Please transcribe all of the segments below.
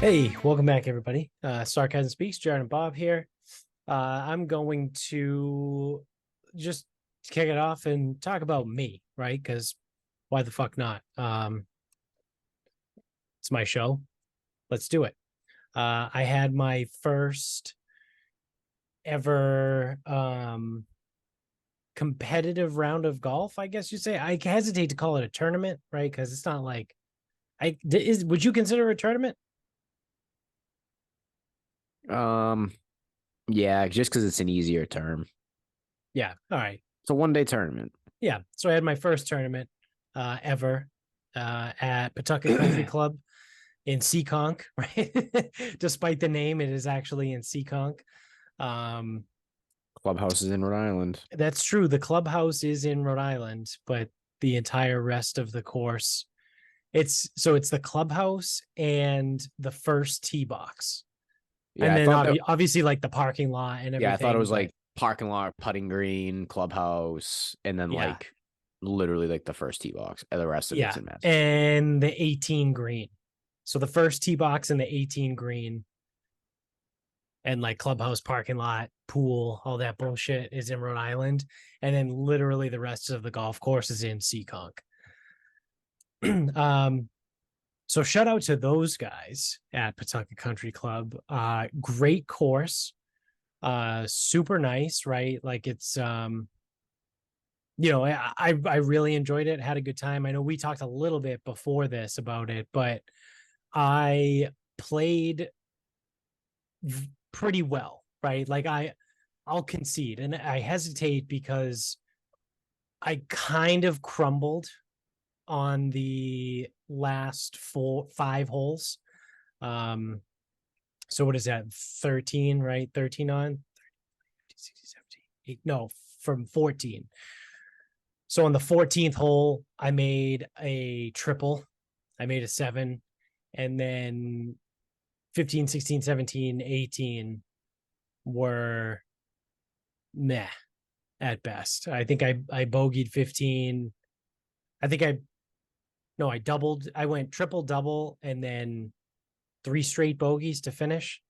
Hey, welcome back, everybody. Sarcasm Speaks, Jared and Bob here. I'm going to just kick it off and talk about me, right? Because why the fuck not? It's my show. Let's do it. I had my first ever competitive round of golf, I guess you'd say. I hesitate to call it a tournament, right? Because it's not like would you consider it a tournament? Um, yeah, just because it's an easier term. Yeah. All right. It's a 1 day tournament. Yeah. So I had my first tournament ever at Pawtucket Country Club in Seekonk, right? Despite the name, it is actually in Seekonk. Um, Clubhouse is in Rhode Island. that's true. The clubhouse is in Rhode Island, but the entire rest of the course, it's the clubhouse and the first tee box. And Yeah, I then thought that. obviously like the parking lot and Yeah, I thought it everything, was but like parking lot, putting green, clubhouse, and then yeah, like literally like the first tee box. And the rest of it's yeah. in Massachusetts. And the 18 green. So the first tee box and the 18 green and like clubhouse, parking lot, pool, all that bullshit is in Rhode Island. And then literally the rest of the golf course is in Seekonk. um, so shout out to those guys at Pawtucket Country Club. Great course. Super nice, right? Like it's I really enjoyed it, had a good time. I know we talked a little bit before this about it, but I played pretty well, right? Like I'll concede, and I hesitate because I kind of crumbled on the last 5 holes. Um, so what is that? 13, right? 13 on 60, 17, 8, no, from 14. So on the 14th hole, I made a triple. I made a seven, and then 15, 16, 17, 18 were meh at best. I think I bogeyed 15. I think I no, I doubled. I went triple double and then 3 straight bogeys to finish.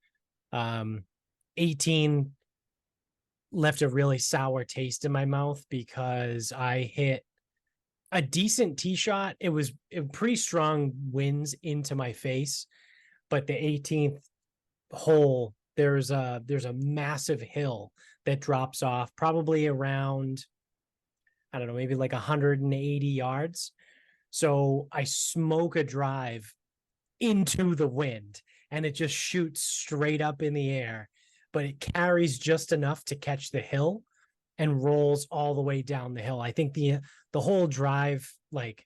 18 left a really sour taste in my mouth because I hit a decent tee shot. It was pretty strong winds into my face, but the 18th hole, there's a massive hill that drops off probably around, I don't know, maybe like 180 yards. So I smoke a drive into the wind and it just shoots straight up in the air, but it carries just enough to catch the hill and rolls all the way down the hill. I think the whole drive, like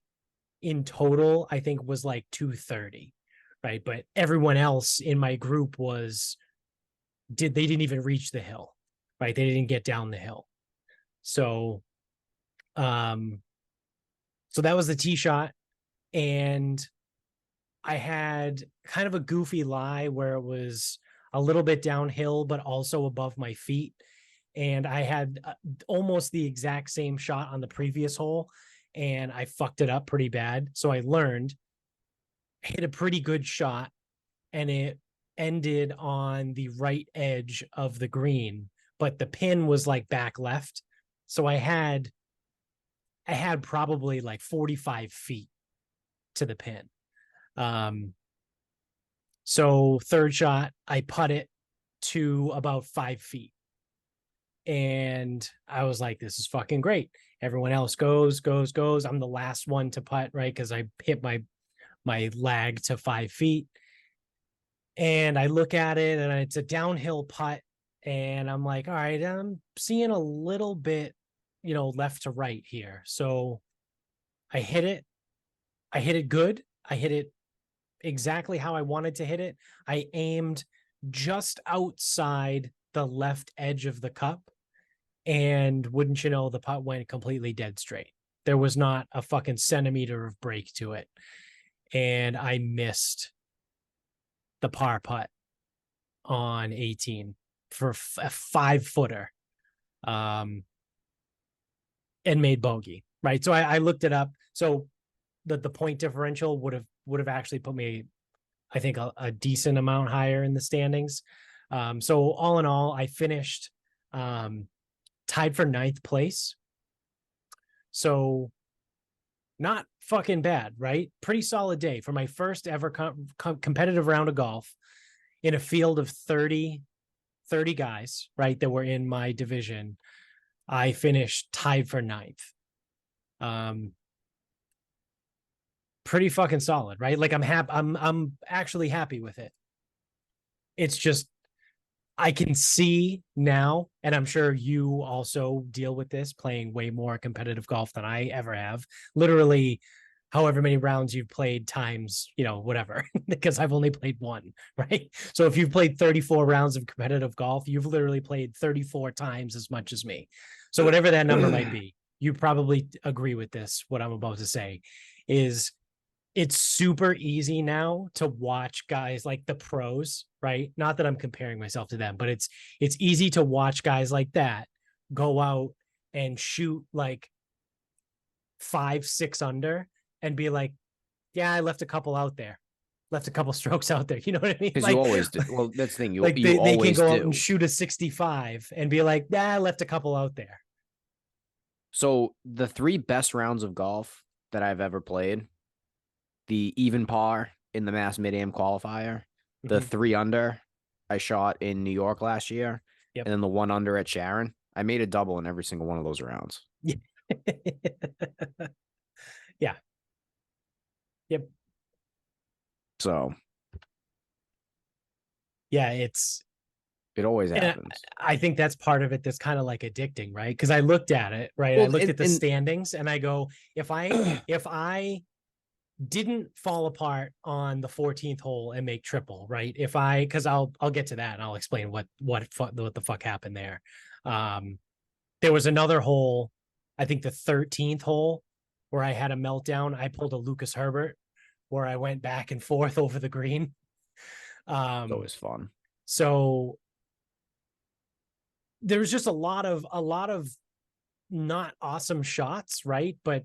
in total, I think was like 230, right? But everyone else in my group they didn't even reach the hill, right? They didn't get down the hill. So um so that was the tee shot. And I had kind of a goofy lie where it was a little bit downhill, but also above my feet. And I had almost the exact same shot on the previous hole, and I fucked it up pretty bad. So I learned, hit a pretty good shot, and it ended on the right edge of the green, but the pin was like back left. So I had probably like 45 feet to the pin. Um, so third shot, I put it to about 5 feet. And I was like, this is fucking great. Everyone else goes, goes, goes. I'm the last one to putt, right? Because I hit my lag to 5 feet. And I look at it and it's a downhill putt. And I'm like, all right, I'm seeing a little bit, left to right here. So I hit it. I hit it good. I hit it exactly how I wanted to hit it. I aimed just outside the left edge of the cup. And wouldn't you know, the putt went completely dead straight. There was not a fucking centimeter of break to it. And I missed the par putt on 18 for a 5 footer, um, and made bogey. Right. So I looked it up. So the point differential would have actually put me I think a decent amount higher in the standings. So all in all, I finished tied for ninth place. So not fucking bad, right? Pretty solid day for my first ever competitive round of golf in a field of 30 guys, right, that were in my division. I finished tied for ninth. Pretty fucking solid, right? Like I'm actually happy with it. It's just I can see now, and I'm sure you also deal with this playing way more competitive golf than I ever have. Literally, however many rounds you've played times, whatever, because I've only played one, right? So if you've played 34 rounds of competitive golf, you've literally played 34 times as much as me. So whatever that number might be, you probably agree with this. What I'm about to say is it's super easy now to watch guys like the pros, right? Not that I'm comparing myself to them, but it's easy to watch guys like that go out and shoot like 5-6 under and be like, yeah, I left a couple out there, left a couple strokes out there. You know what I mean? Because Like, you always do. Well, that's the thing. You like you they can always go out do. and shoot a 65 and be like, yeah, I left a couple out there. So the 3 best rounds of golf that I've ever played, the even par in the Mass Mid-Am qualifier, the 3 under I shot in New York last year, Yep. and then the 1 under at Sharon. I made a double in every single one of those rounds. Yeah. Yep. So yeah, it always happens. I think that's part of it that's kind of like addicting, right? Because I looked at it, right? I Well, looked at the standings and I go, if I didn't fall apart on the 14th hole and make triple, right? Because I'll get to that and I'll explain what the fuck happened there. There was another hole, I think the 13th hole, where I had a meltdown. I pulled a Lucas Herbert where I went back and forth over the green. It's always fun. So there's just a lot of not awesome shots, right? But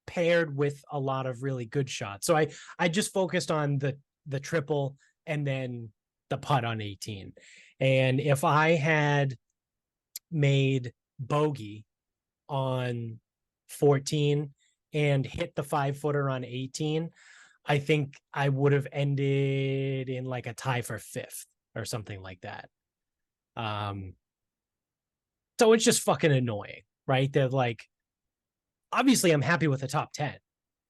paired with a lot of really good shots. So I just focused on the triple and then the putt on 18. And if I had made bogey on 14 and hit the 5-footer on 18, I think I would have ended in like a tie for 5th or something like that. So it's just fucking annoying, right? They're like, obviously I'm happy with the top 10.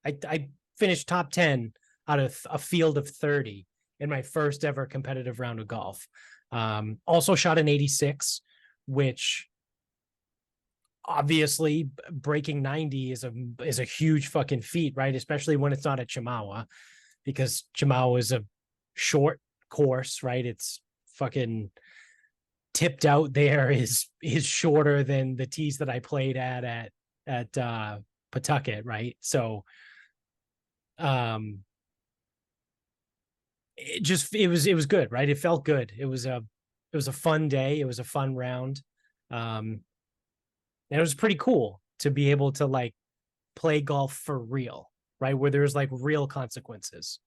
I finished top 10 out of a field of 30 in my first ever competitive round of golf. Also shot an 86, which obviously breaking 90 is a huge fucking feat, right? Especially when it's not at Chemawa, because Chemawa is a short course, right? It's fucking tipped out there is shorter than the tees that I played at Pawtucket, right? So it was good, right? It felt good. It was a fun day. It was a fun round. And it was pretty cool to be able to like play golf for real, right? Where there's like real consequences.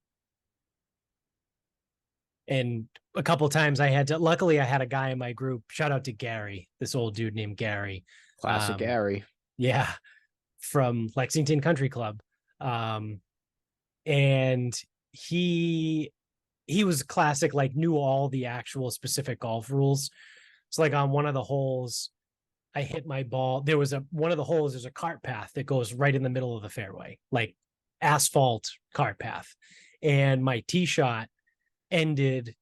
And a couple times luckily I had a guy in my group, shout out to Gary, this old dude named Gary. Classic Gary. Yeah. From Lexington Country Club. And he was classic, like knew all the actual specific golf rules. So like on one of the holes, I hit my ball. There was one of the holes, there's a cart path that goes right in the middle of the fairway, like asphalt cart path. And my tee shot ended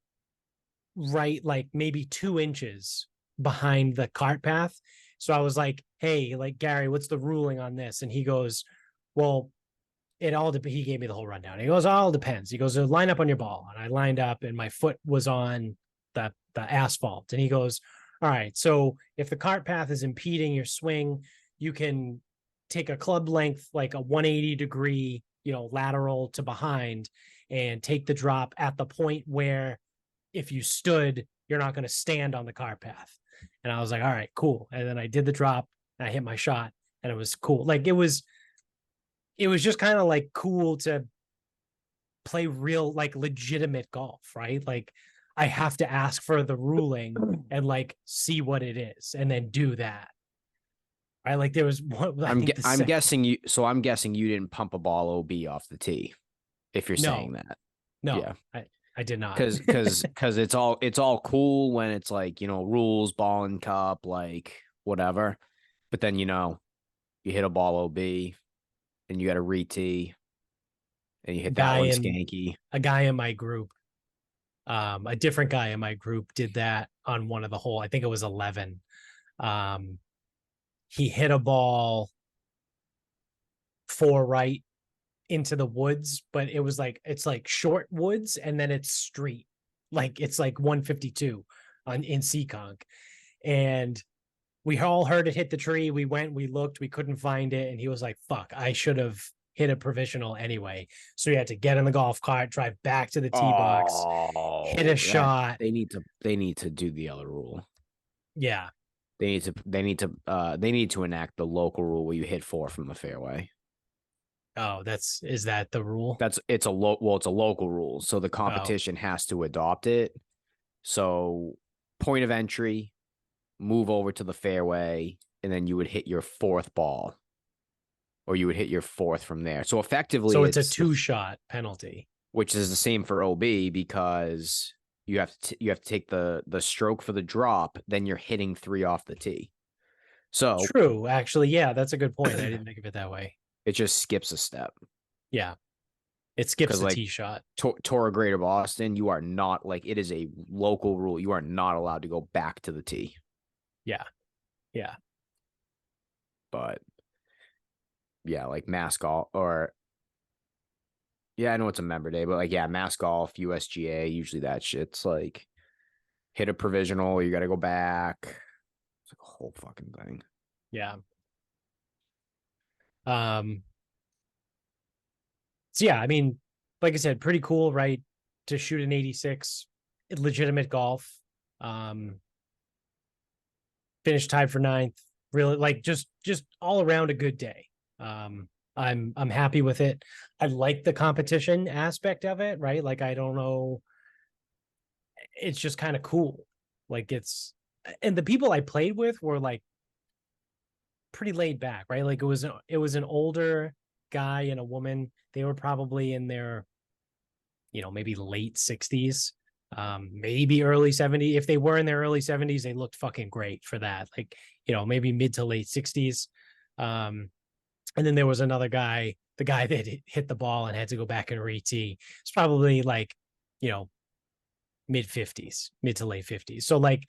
right like maybe 2 inches behind the cart path. So I was like, hey, like Gary, what's the ruling on this? And he goes, well, he gave me the whole rundown. He goes, all depends. He goes, line up on your ball. And I lined up and my foot was on the asphalt. And he goes, all right, so if the cart path is impeding your swing, you can take a club length, like a 180-degree, lateral to behind, and take the drop at the point where if you stood, you're not going to stand on the cart path. And I was like, all right, cool. And then I did the drop and I hit my shot and it was cool. Like it was just kind of like cool to play real, like legitimate golf, right? Like I have to ask for the ruling and like see what it is and then do that. Right. Like there was one, I think I'm guessing you. So I'm guessing you didn't pump a ball OB off the tee. If you're saying no, that, no, yeah, I did not. because it's all cool when it's like rules, ball and cup, like whatever. But then you hit a ball OB and you got to re-tee and you hit that guy one in skanky. a guy in my group, a different guy in my group did that on one of the hole. I think it was 11. Um, he hit a ball 4 right into the woods, but it was like it's like short woods and then it's street. Like it's like 152 in Seekonk. And we all heard it hit the tree. We went, we looked, we couldn't find it. And he was like, fuck, I should have hit a provisional anyway. So he had to get in the golf cart, drive back to the tee box, hit a Oh, that shot. they need to do the other rule. Yeah. They need to enact the local rule where you hit 4 from the fairway. Oh, is that the rule? It's a local rule, so the Oh, competition has to adopt it. So point of entry, move over to the fairway, and then you would hit your 4th ball, or you would hit your 4th from there. So effectively, so it's a 2-shot penalty. which is the same for OB because you have to take the stroke for the drop, then you're hitting 3 off the tee. So True. Actually, yeah, that's a good point. I didn't think of it that way. it just skips a step Yeah. It skips because the like tee shot. Torah Greater Boston, you are not like it is a local rule. You are not allowed to go back to the tee. Yeah. Yeah. But yeah, like Mass Golf or yeah, I know it's a member day, but like yeah, Mass Golf, USGA, usually that shit's like hit a provisional, you got to go back. It's like a whole fucking thing. Yeah. Um, so yeah, I mean, like I said, pretty cool, right? To shoot an 86, legitimate golf. Um, finished tied for ninth. Really, like just all around a good day. I'm happy with it. I like the competition aspect of it, right? Like I don't know, it's just kind of cool. Like and the people I played with were like pretty laid back, right? Like it was an older guy and a woman. They were probably in their, maybe late 60s, maybe early 70s. If they were in their early 70s, they looked fucking great for that. Like, maybe mid to late 60s. Um, and then there was another guy, the guy that hit the ball and had to go back and re-tee. It's probably like, you know, mid 50s, mid to late 50s. So like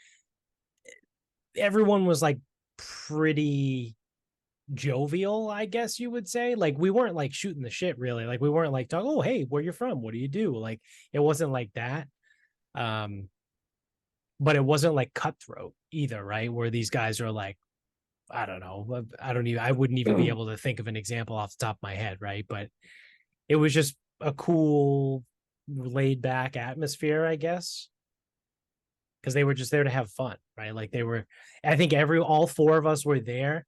everyone was like pretty jovial, I guess you would say. Like we weren't like shooting the shit really. Like we weren't like talking, oh, hey, where you from? What do you do? Like it wasn't like that. Um, but it wasn't like cutthroat either, right? Where these guys are like, I don't know. I wouldn't even be able to think of an example off the top of my head, right? But it was just a cool, laid back atmosphere, I guess. Because they were just there to have fun, right? Like I think all 4 of us were there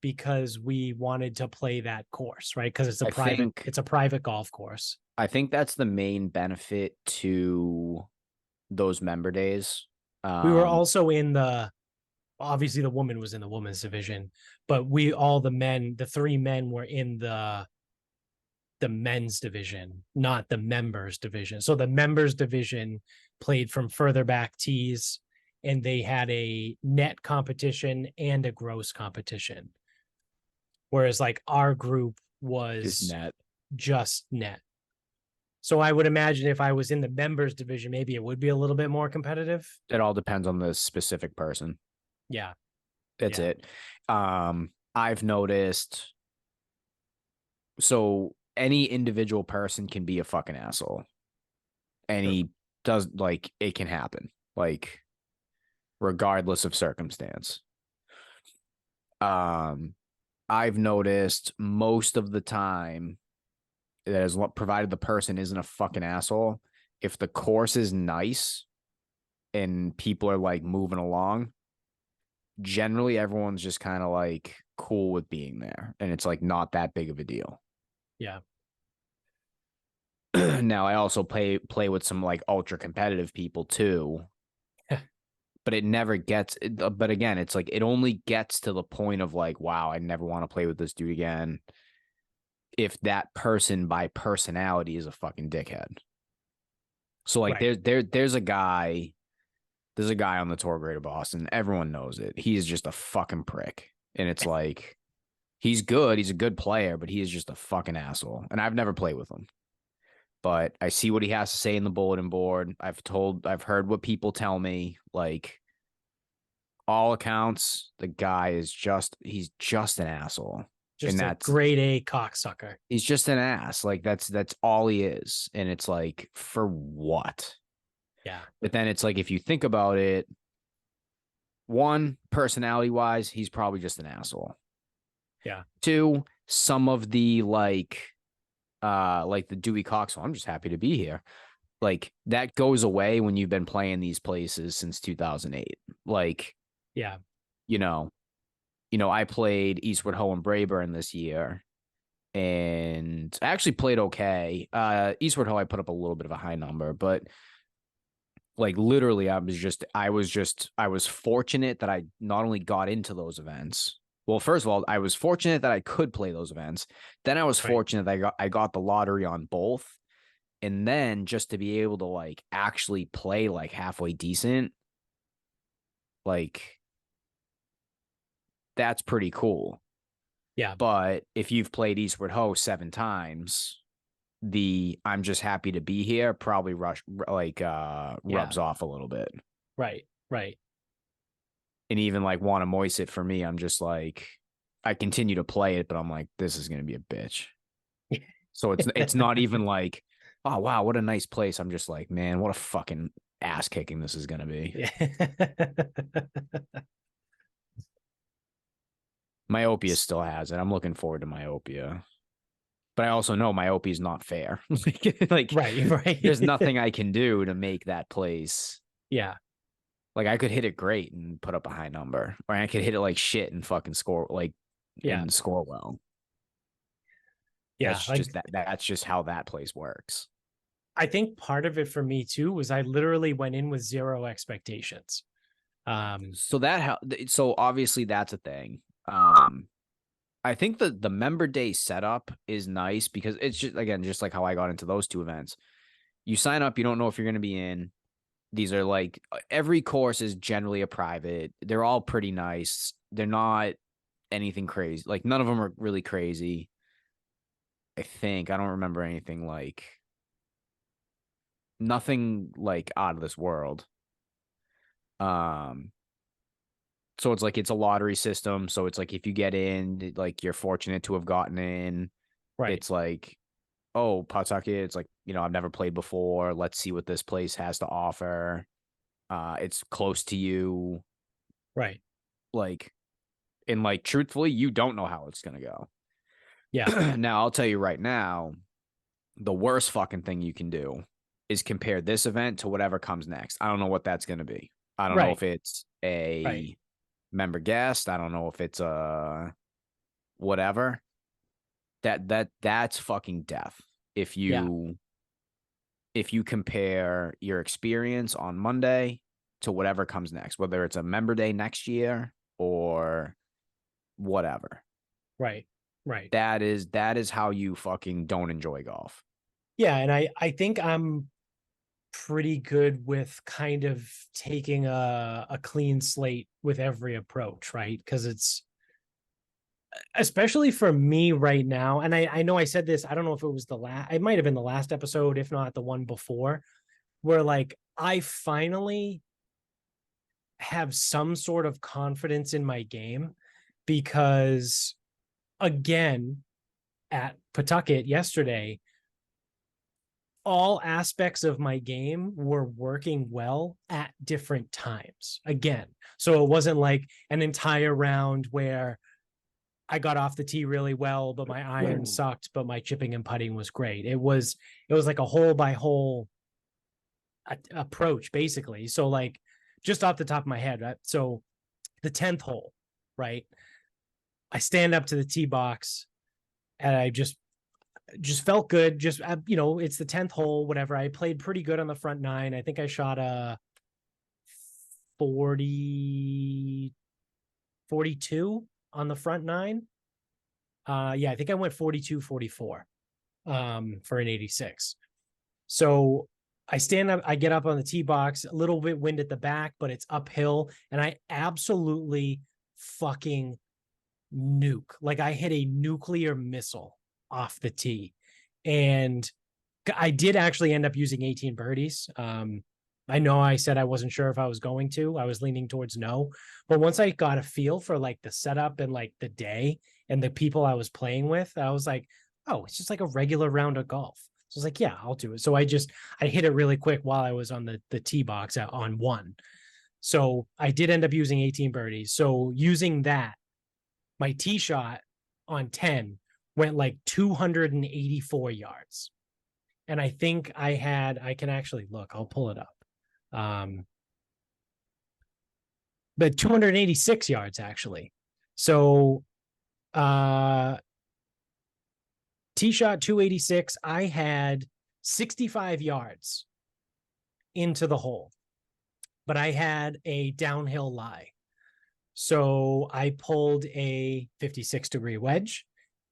because we wanted to play that course, right? Because I think it's a private golf course. I think that's the main benefit to those member days. We were Um, also obviously the woman was in the women's division, but the 3 men were in the men's division, not the members division. So the members division played from further back tees, and they had a net competition and a gross competition. Whereas like our group just was net. just net. So I would imagine if I was in the members division, maybe it would be a little bit more competitive. It all depends on the specific person. Yeah. That's Yeah. it. I've noticed. So any individual person can be a fucking asshole. True. Any does like it can happen. Like regardless of circumstance. Um, I've noticed most of the time that as provided the person isn't a fucking asshole, if the course is nice and people are like moving along, generally everyone's just kind of like cool with being there and it's like not that big of a deal. Yeah. Now I also play with some like ultra competitive people too, but it never gets. But again, it's like it only gets to the point of like, wow, I never want to play with this dude again. If that person by personality is a fucking dickhead. So like Right. there's a guy on the tour Greater Boston. Everyone knows it. He's just a fucking prick. And it's like he's good, he's a good player, but he is just a fucking asshole. And I've never played with him. But I see what he has to say in the bulletin board. I've heard what people tell me. Like all accounts, the guy he's just an asshole. And Just a that's grade A cocksucker. he's just an ass. Like that's all he is. And it's like, for what? Yeah. But then it's like, if you think about it, one, personality wise, he's probably just an asshole. Yeah. Two, some of the like the Dewey Cox, so I'm just happy to be here. Like that goes away when you've been playing these places since 2008. Like, Yeah. you know, I played Eastwood Ho and Brayburn this year, and I actually played okay. Eastwood Ho, I put up a little bit of a high number, but like literally, I was fortunate that I not only got into those events. Well, first of all, I was fortunate that I could play those events. Then I was Right. fortunate that I got the lottery on both. And then just to be able to like actually play like halfway decent, like that's pretty cool. Yeah. But if you've played Eastward Ho 7 times, the I'm just happy to be here probably Yeah. rubs off a little bit. Right. Right. And even like want to moist it for me, I'm just like I continue to play it, but I'm like, this is gonna be a bitch. So it's not even like, oh wow, what a nice place. I'm just like, man, what a fucking ass kicking this is gonna be. Yeah. Myopia still has it. I'm looking forward to Myopia. But I also know Myopia is not fair. Like Right. there's Right. nothing I can do to make that place. Yeah. Like I could hit it great and put up a high number, or I could hit it like shit and fucking score like Yeah. and score well. Yeah. Like That's just how that place works. I think part of it for me too was I literally went in with zero expectations. So so obviously that's a thing. I think the member day setup is nice because it's just again just like how I got into those two events. You sign up, you don't know if you're going to be in. These are like every course is generally a private. They're all pretty nice. They're not anything crazy. Like none of them are really crazy. I don't remember anything like nothing like out of this world. Um so it's like it's a lottery system. So it's like if you get in, like you're fortunate to have gotten in. right. It's like, oh, Pawtucket, it's like, I've never played before. Let's see what this place has to offer. It's close to you. Right. Like, and like truthfully, you don't know how it's gonna go. Yeah. Now, I'll tell you right now, the worst fucking thing you can do is compare this event to whatever comes next. I don't know what that's gonna be. I don't know Right. if it's Right. a member guest. I don't know if it's a whatever. That's fucking death. If Yeah. you if you compare your experience on Monday to whatever comes next, whether it's a member day next year or whatever. Right. Right. That is how you fucking don't enjoy golf. Yeah. And I think I'm pretty good with kind of taking a clean slate with every approach, right? Because it's especially for me right now, and I know I said this, I don't know if it was the last, it might have been the last episode, if not the one before, where like I finally have some sort of confidence in my game because again at Pawtucket yesterday, all aspects of my game were working well at different times again. So it wasn't like an entire round where I got off the tee really well, but my iron sucked, but my chipping and putting was great. It was like a hole by hole approach basically. So like just off the top of my head, right? So the 10th hole, right? I stand up to the tee box and just felt good. Just, you know, it's the 10th hole, whatever. I played pretty good on the front nine. I think I shot a 40, 42 on the front nine. Yeah, I think I went 42, 44 for an 86. So I stand up, I get up on the tee box, a little bit wind at the back, but it's uphill. And I absolutely fucking nuke. Like I hit a nuclear missile off the tee. And I did actually end up using 18 birdies. I know I said I wasn't sure if I was going to. I was leaning towards no. But once I got a feel for like the setup and like the day and the people I was playing with, I was like, oh, it's just like a regular round of golf. So I was like, yeah, I'll do it. So I hit it really quick while I was on the tee box on one. So I did end up using 18 birdies. So using that, my tee shot on 10 went like 284 yards. And I think I can actually look, I'll pull it up. But 286 yards actually. So tee shot 286. I had 65 yards into the hole, but I had a downhill lie. So I pulled a 56-degree wedge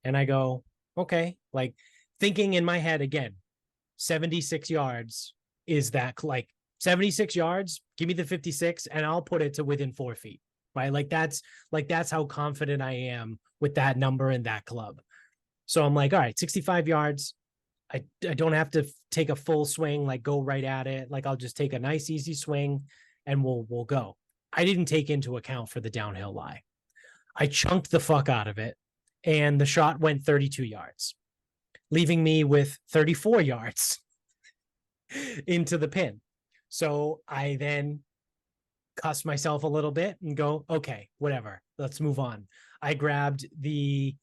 and I go, okay, like thinking in my head again, 76 yards is that like 76 yards, give me the 56 and I'll put it to within 4 feet, right? Like that's how confident I am with that number and that club. So I'm like, all right, 65 yards. I don't have to take a full swing, like go right at it. Like I'll just take a nice, easy swing and we'll go. I didn't take into account for the downhill lie. I chunked the fuck out of it and the shot went 32 yards, leaving me with 34 yards into the pin. So I then cuss myself a little bit and go, okay, whatever, let's move on. I grabbed the,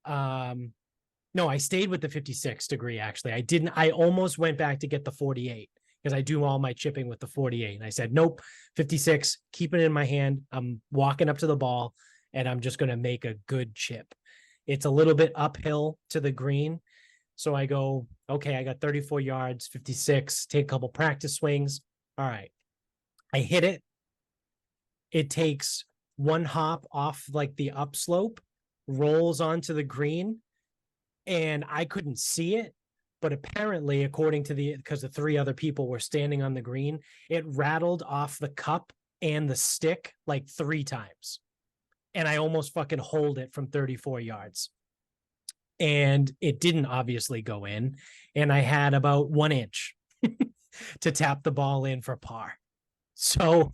no, I stayed with the 56 degree. Actually, I almost went back to get the 48 because I do all my chipping with the 48. And I said, nope, 56, keep it in my hand. I'm walking up to the ball and I'm just going to make a good chip. It's a little bit uphill to the green. So I go, okay, I got 34 yards, 56, take a couple practice swings. All right. I hit it. It takes one hop off like the upslope, rolls onto the green, and I couldn't see it. But apparently, according to because the 3 other people were standing on the green, it rattled off the cup and the stick like 3 times. And I almost fucking holed it from 34 yards. And it didn't obviously go in. And I had about 1 inch to tap the ball in for par. So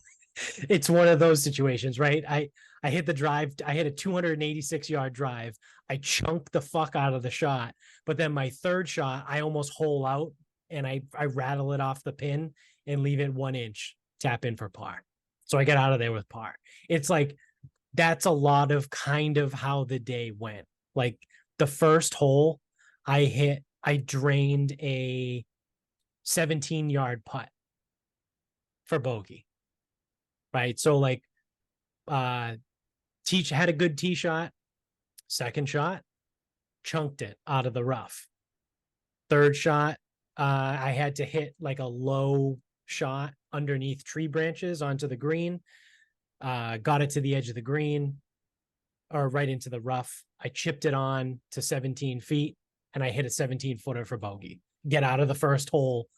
it's one of those situations, right? I hit the drive. I hit a 286-yard drive. I chunked the fuck out of the shot. But then my third shot, I almost hole out and I rattle it off the pin and leave it 1 inch, tap in for par. So I get out of there with par. It's like, that's a lot of kind of how the day went. Like the first hole I drained a 17-yard putt for bogey. Right. So like had a good tee shot, second shot, chunked it out of the rough. Third shot, I had to hit like a low shot underneath tree branches onto the green. Got it to the edge of the green or right into the rough. I chipped it on to 17 feet and I hit a 17-footer for bogey. Get out of the first hole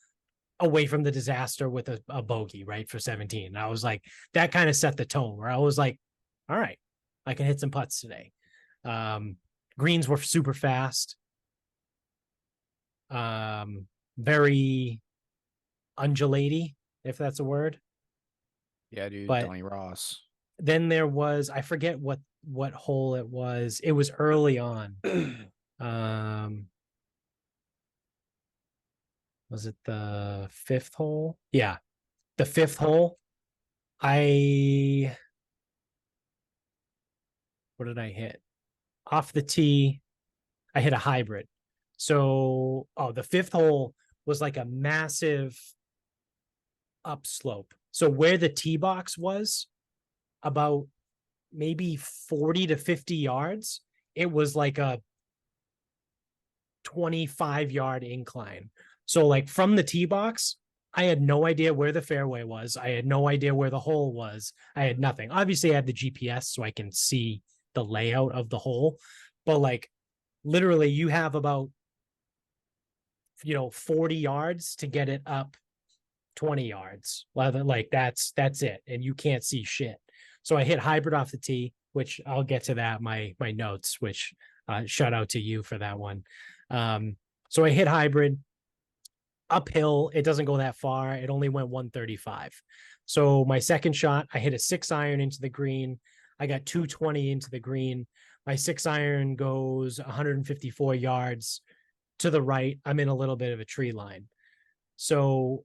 away from the disaster with a bogey, right, for 17. And I was like, that kind of set the tone where I was like, all right, I can hit some putts today. Greens were super fast. Very undulaty, if that's a word. Yeah, dude, But Donnie Ross. Then there was, I forget what hole it was. It was early on. Was it the 5th hole? Yeah, the 5th hole. What did I hit? Off the tee, I hit a hybrid. So, the 5th hole was like a massive upslope. So where the tee box was, about maybe 40 to 50 yards, it was like 25-yard incline. So like from the tee box, I had no idea where the fairway was. I had no idea where the hole was. I had nothing. Obviously, I had the GPS so I can see the layout of the hole. But like literally, you have about 40 yards to get it up 20 yards. Like that's it. And you can't see shit. So I hit hybrid off the tee, which I'll get to that, my notes, which shout out to you for that one. So I hit hybrid uphill. It doesn't go that far. It only went 135. So my second shot, I hit a 6-iron into the green. I got 220 into the green. My 6-iron goes 154 yards to the right. I'm in a little bit of a tree line. So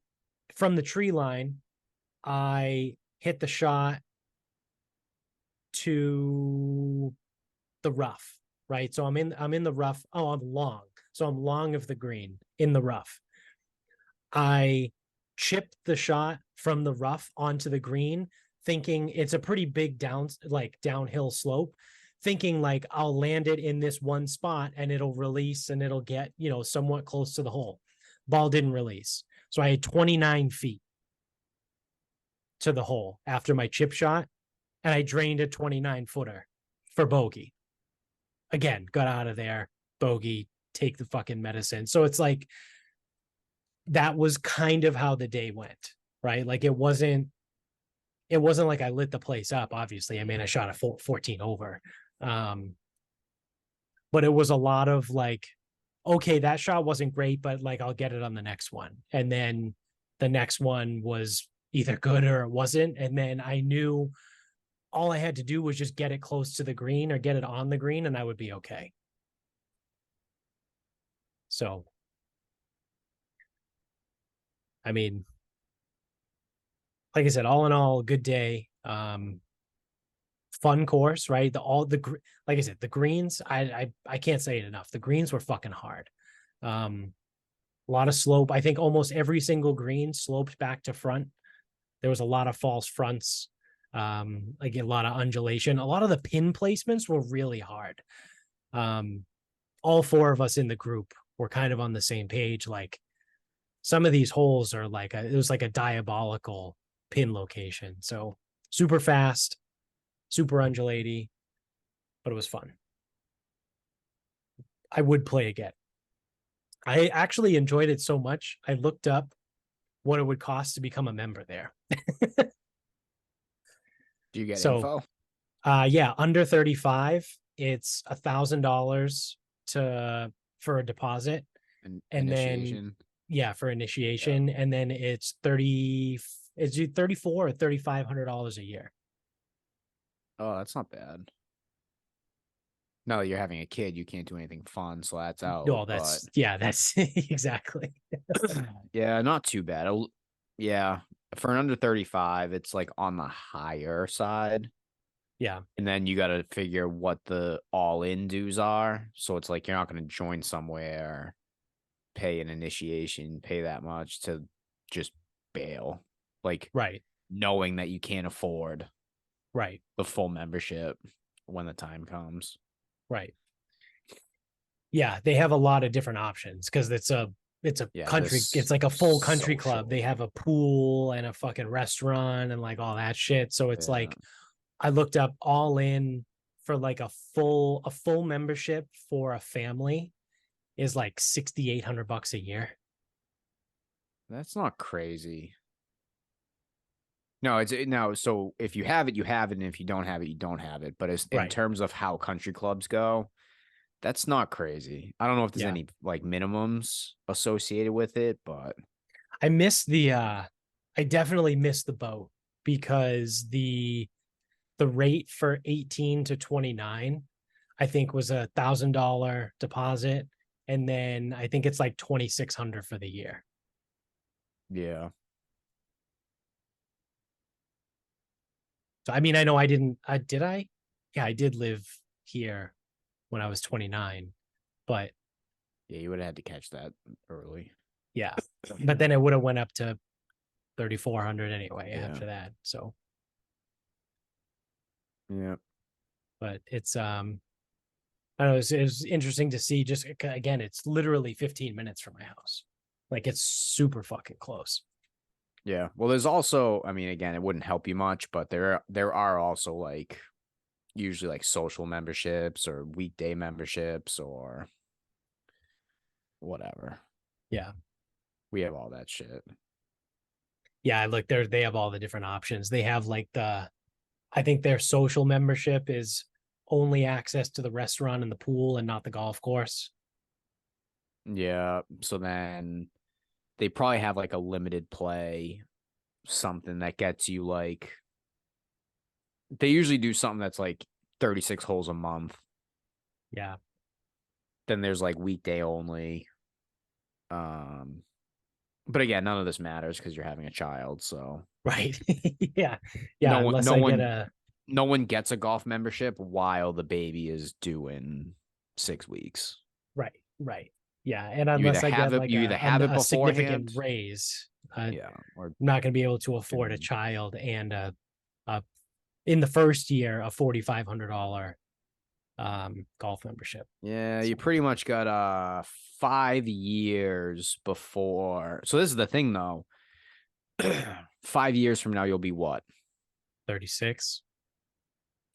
from the tree line, I hit the shot to the rough, right? So I'm in the rough. Oh, I'm long. So I'm long of the green in the rough. I chipped the shot from the rough onto the green, thinking it's a pretty big downhill slope, thinking like I'll land it in this one spot and it'll release and it'll get, somewhat close to the hole. Ball didn't release. So I had 29 feet to the hole after my chip shot, and I drained a 29-footer for bogey. Again, got out of there, bogey, take the fucking medicine. So it's like, that was kind of how the day went, right? Like it wasn't like I lit the place up, obviously. I mean, I shot a 14 over. But it was a lot of like, okay, that shot wasn't great, but like I'll get it on the next one. And then the next one was either good or it wasn't. And then I knew all I had to do was just get it close to the green or get it on the green and I would be okay. So, I mean, like I said, all in all, good day. Fun course, right? Like I said, the greens, I can't say it enough. The greens were fucking hard. A lot of slope. I think almost every single green sloped back to front. There was a lot of false fronts, like a lot of undulation. A lot of the pin placements were really hard. All four of us in the group were kind of on the same page. Like some of these holes are like it was like a diabolical pin location. So super fast, super undulaty, but it was fun. I would play again. I actually enjoyed it so much. I looked up what it would cost to become a member there. Do you get So, info? Yeah, under 35, it's $1,000 for a deposit, And and then initiation. yeah, for initiation, and then it's 34 or $3,500 a year. Oh, that's not bad. No, you're having a kid, you can't do anything fun, so that's out. Oh, But that's exactly. yeah, not too bad. Yeah, for an under 35, it's like on the higher side. Yeah, And then you got to figure what the all-in dues are. So it's like you're not going to join somewhere, pay an initiation, pay that much to just bail. Like right, knowing that you can't afford right, the full membership when the time comes. right. Yeah, they have a lot of different options because it's a Yeah, country, this it's like a full country club. They social. have a pool and a fucking restaurant and like all that shit. So it's Yeah, like I looked up all in for like a full membership for a family is like $6,800 a year. that's not crazy. No, it's no. So if you have it, you have it, and if you don't have it, you don't have it. But as in Right. terms of how country clubs go, that's not crazy. I don't know if there's Yeah. any like minimums associated with it, but I miss I definitely miss the boat because the rate for 18 to 29, I think was $1,000 deposit. And then I think it's like 2,600 for the year. yeah. So I mean, I know I didn't did I? Yeah, I did live here when I was 29, but Yeah, you would have had to catch that early. yeah. But then it would have went up to 3,400 anyway Yeah. after that. So, Yeah. but it's I don't know, it was interesting to see. Just again, it's literally 15 minutes from my house. Like it's super fucking close. Yeah. Well, there's also, I mean, again, it wouldn't help you much, but there are also like usually like social memberships or weekday memberships or whatever. Yeah. We have all that shit. Yeah, I look there, they have all the different options. They have like I think their social membership is only access to the restaurant and the pool and not the golf course. Yeah. So then they probably have like a limited play, something that gets you like, they usually do something that's like 36 holes a month. Yeah. Then there's like weekday only. Um, but again, none of this matters because you're having a child. So Right. Yeah. Yeah. no one, Unless no I get one, a no one gets a golf membership while the baby is due in 6 weeks. right. Right. Yeah. And You either unless I have get it, like you either have it a significant beforehand, raise, I'm yeah, or not going to be able to afford a fucking child and a in the first year a $4,500 golf membership. yeah, you So pretty much got 5 years before. So this is the thing though. 5 years from now, you'll be what? 36.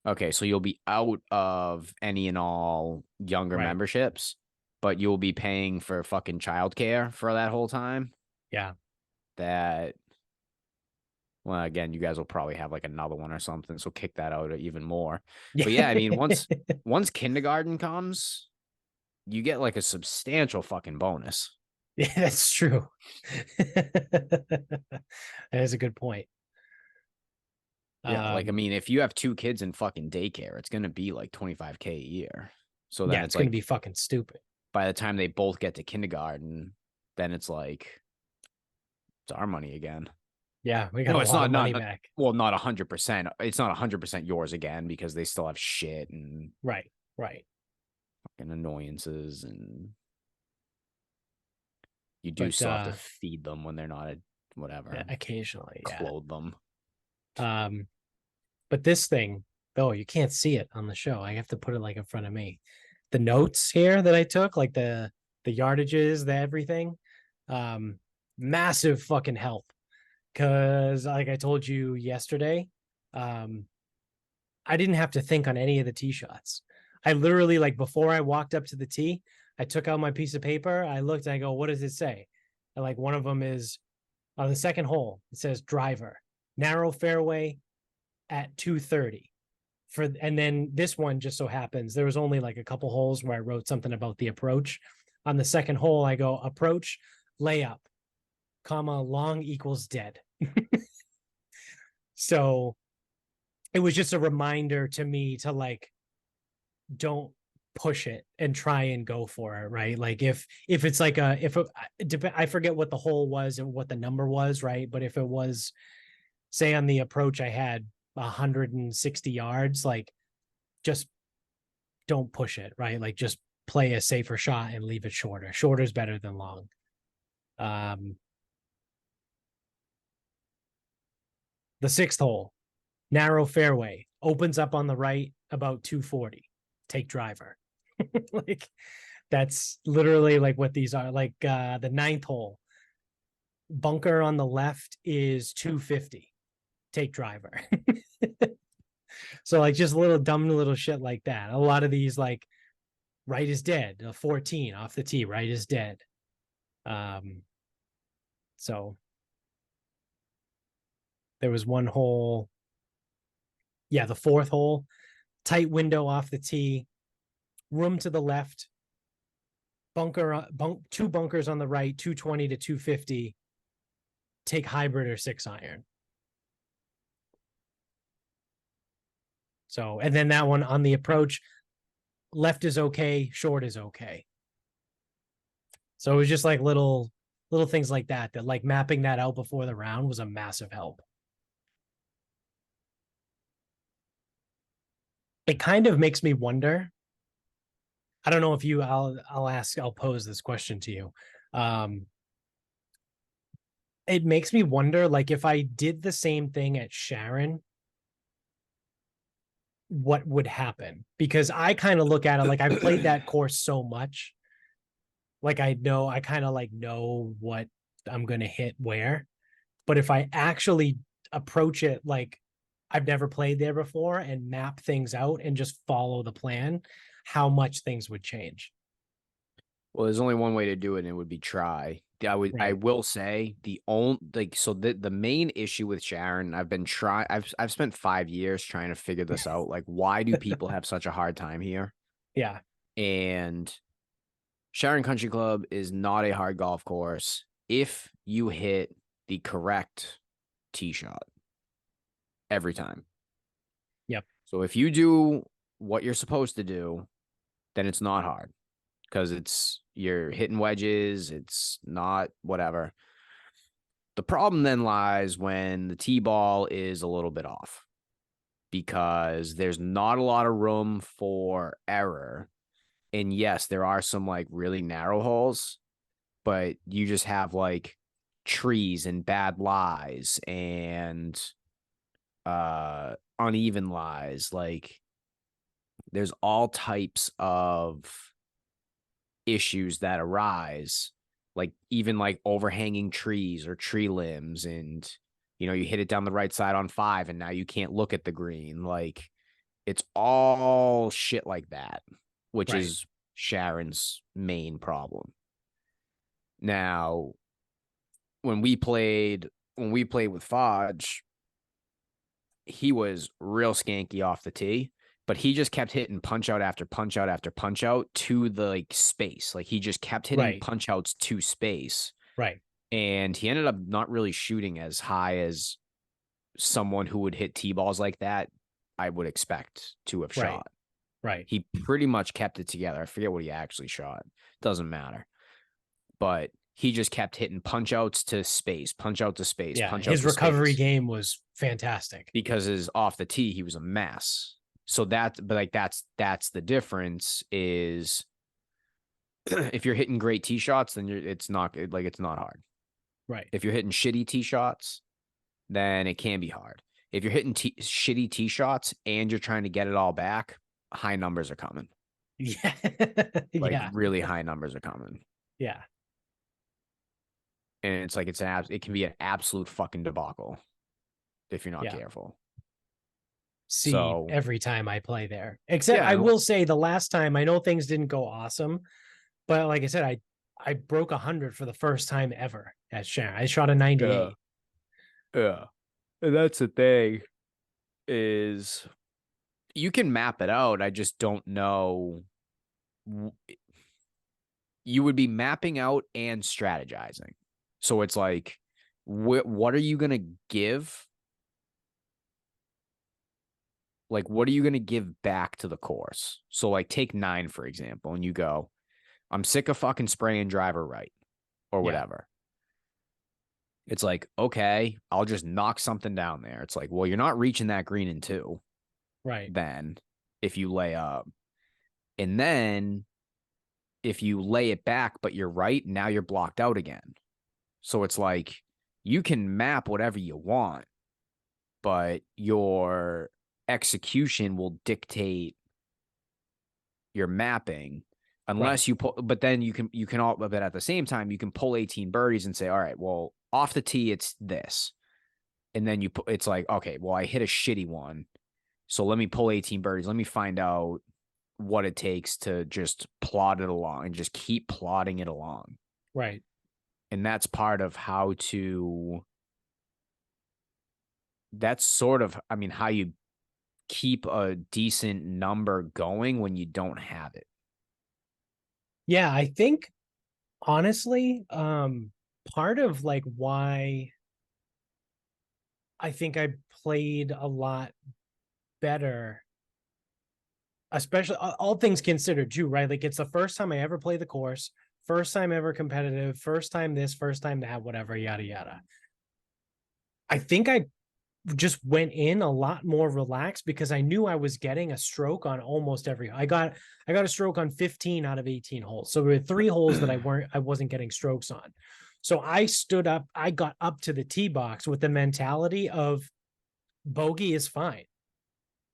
Okay, so you'll be out of any and all younger Right. memberships, but you'll be paying for fucking childcare for that whole time. Yeah. That, well, again, you guys will probably have like another one or something, so kick that out even more. Yeah. But yeah, I mean, once kindergarten comes, you get like a substantial fucking bonus. Yeah, that's true. That is a good point. Yeah, like I Um, mean, if you have two kids in fucking daycare, it's gonna be like 25K a year. So then yeah, it's it's going to like be fucking stupid. by the time they both get to kindergarten, then it's like it's our money again. Yeah, we got No, a it's lot of money not back. well, not 100%. It's not 100% yours again because they still have shit and Right, right. fucking annoyances, and you do But still have to feed them when they're not whatever, occasionally, yeah. clothe them. Um, but this thing, though, you can't see it on the show. I have to put it like in front of me. The notes here that I took, like the yardages, the everything, um, massive fucking help. Cause like I told you yesterday, um, I didn't have to think on any of the tee shots. I literally, like, before I walked up to the tee, I took out my piece of paper. I looked and I go, what does it say? And like one of them is on the second hole, it says driver, narrow fairway at 230. And then this one just so happens there was only like a couple holes where I wrote something about the approach. On the second hole, I go approach, layup, comma, long equals dead. So it was just a reminder to me to like don't push it and try and go for it, right? Like if it's like I forget what the hole was and what the number was, right? But if it was, say, on the approach I had 160 yards, like just don't push it, right? Like just play a safer shot and leave it shorter. Shorter is better than long. um the sixth hole, narrow fairway, opens up on the right about 240, take driver. Like that's literally like what these are. Like the ninth hole, bunker on the left is 250, take driver. So like just little dumb little shit like that. A lot of these, like right is dead, a 14 off the tee, right is dead. So there was one hole, yeah, the fourth hole, tight window off the tee, room to the left, two bunkers on the right, 220 to 250, take hybrid or 6-iron. So, and then that one on the approach, left is okay, short is okay. So it was just like little things like that like mapping that out before the round was a massive help. It kind of makes me wonder. I don't know if you, I'll pose this question to you. Um, it makes me wonder, like, if I did the same thing at Sharon, what would happen, because I kind of look at it like I've played that course so much. Like I kind of like know what I'm going to hit where. But if I actually approach it like I've never played there before and map things out and just follow the plan, how much things would change. Well, there's only one way to do it, and it would be try. I Right. will say the only like so the main issue with Sharon, I've spent 5 years trying to figure this out. Like, why do people have such a hard time here? Yeah. And Sharon Country Club is not a hard golf course if you hit the correct tee shot every time. Yep. So if you do what you're supposed to do, then it's not hard because you're hitting wedges, it's not whatever. The problem then lies when the tee ball is a little bit off because there's not a lot of room for error. And yes, there are some like really narrow holes, but you just have like trees and bad lies and uneven lies. Like there's all types of issues that arise, like even like overhanging trees or tree limbs, and you hit it down the right side on 5 and now you can't look at the green. Like it's all shit like that, which Right. is Sharon's main problem. Now, when we played with Fodge, he was real skanky off the tee, but he just kept hitting punch out after punch out after punch out to the like space. Like he just kept hitting Right. punch outs to space. Right. And he ended up not really shooting as high as someone who would hit tee balls like that I would expect to have Right. shot. Right. He pretty much kept it together. I forget what he actually shot. Doesn't matter. But he just kept hitting punch outs to space, punch out to space, Yeah. punch out His to recovery space. game was fantastic. Because his off the tee, he was a mess. So that's the difference is if you're hitting great tee shots, then it's not hard. Right. If you're hitting shitty tee shots, then it can be hard. If you're hitting shitty tee shots and you're trying to get it all back, high numbers are coming. Yeah. Like Yeah. really high numbers are coming. Yeah. And it's like it can be an absolute fucking debacle if you're not Yeah. careful. See So every time I play there. Except yeah, I will say the last time, I know things didn't go awesome, but like I said, I broke 100 for the first time ever at Sharon. I shot a yeah, 98. yeah. And that's the thing is you can map it out. I just don't know. You would be mapping out and strategizing. So it's like, what are you going to give? Like, what are you going to give back to the course? So, like, take 9, for example, and you go, I'm sick of fucking spraying driver right or Yeah. whatever. It's like, okay, I'll just knock something down there. It's like, well, you're not reaching that green in 2 Right. then if you lay up. And then if you lay it back, but you're right, now you're blocked out again. So it's like you can map whatever you want, but your execution will dictate your mapping Right. unless you pull, but then you can all, but at the same time, you can pull 18 birdies and say, all right, well, off the tee, it's this. And then it's like, okay, well, I hit a shitty one. So let me pull 18 birdies. Let me find out what it takes to just plot it along and just keep plotting it along. Right. And that's part of how to, that's sort of, I mean, how you keep a decent number going when you don't have it. Yeah, I think honestly, part of like why I think I played a lot better, especially all things considered too, right? Like it's the first time I ever played the course, first time ever competitive, first time this, first time that, whatever, yada yada. I think I just went in a lot more relaxed because I knew I was getting a stroke on almost every. I got a stroke on 15 out of 18 holes. So there were 3 holes that I wasn't getting strokes on. So I stood up, I got up to the tee box with the mentality of bogey is fine.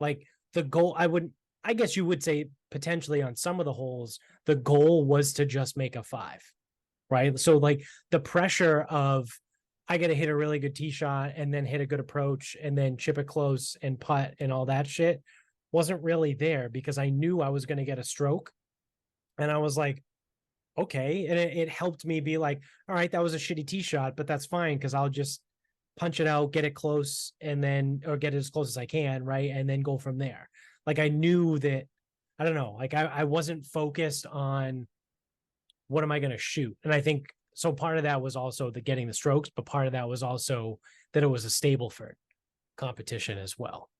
Like the goal, I guess you would say potentially on some of the holes, the goal was to just make a 5, right? So like the pressure of I got to hit a really good tee shot and then hit a good approach and then chip it close and putt and all that shit wasn't really there because I knew I was going to get a stroke. And I was like, okay. And it helped me be like, all right, that was a shitty tee shot, but that's fine because I'll just punch it out, get it close, and then, or get it as close as I can, right? And then go from there. Like I knew that, I don't know, like I wasn't focused on what am I going to shoot. And I think so part of that was also the getting the strokes, but part of that was also that it was a Stableford competition as well.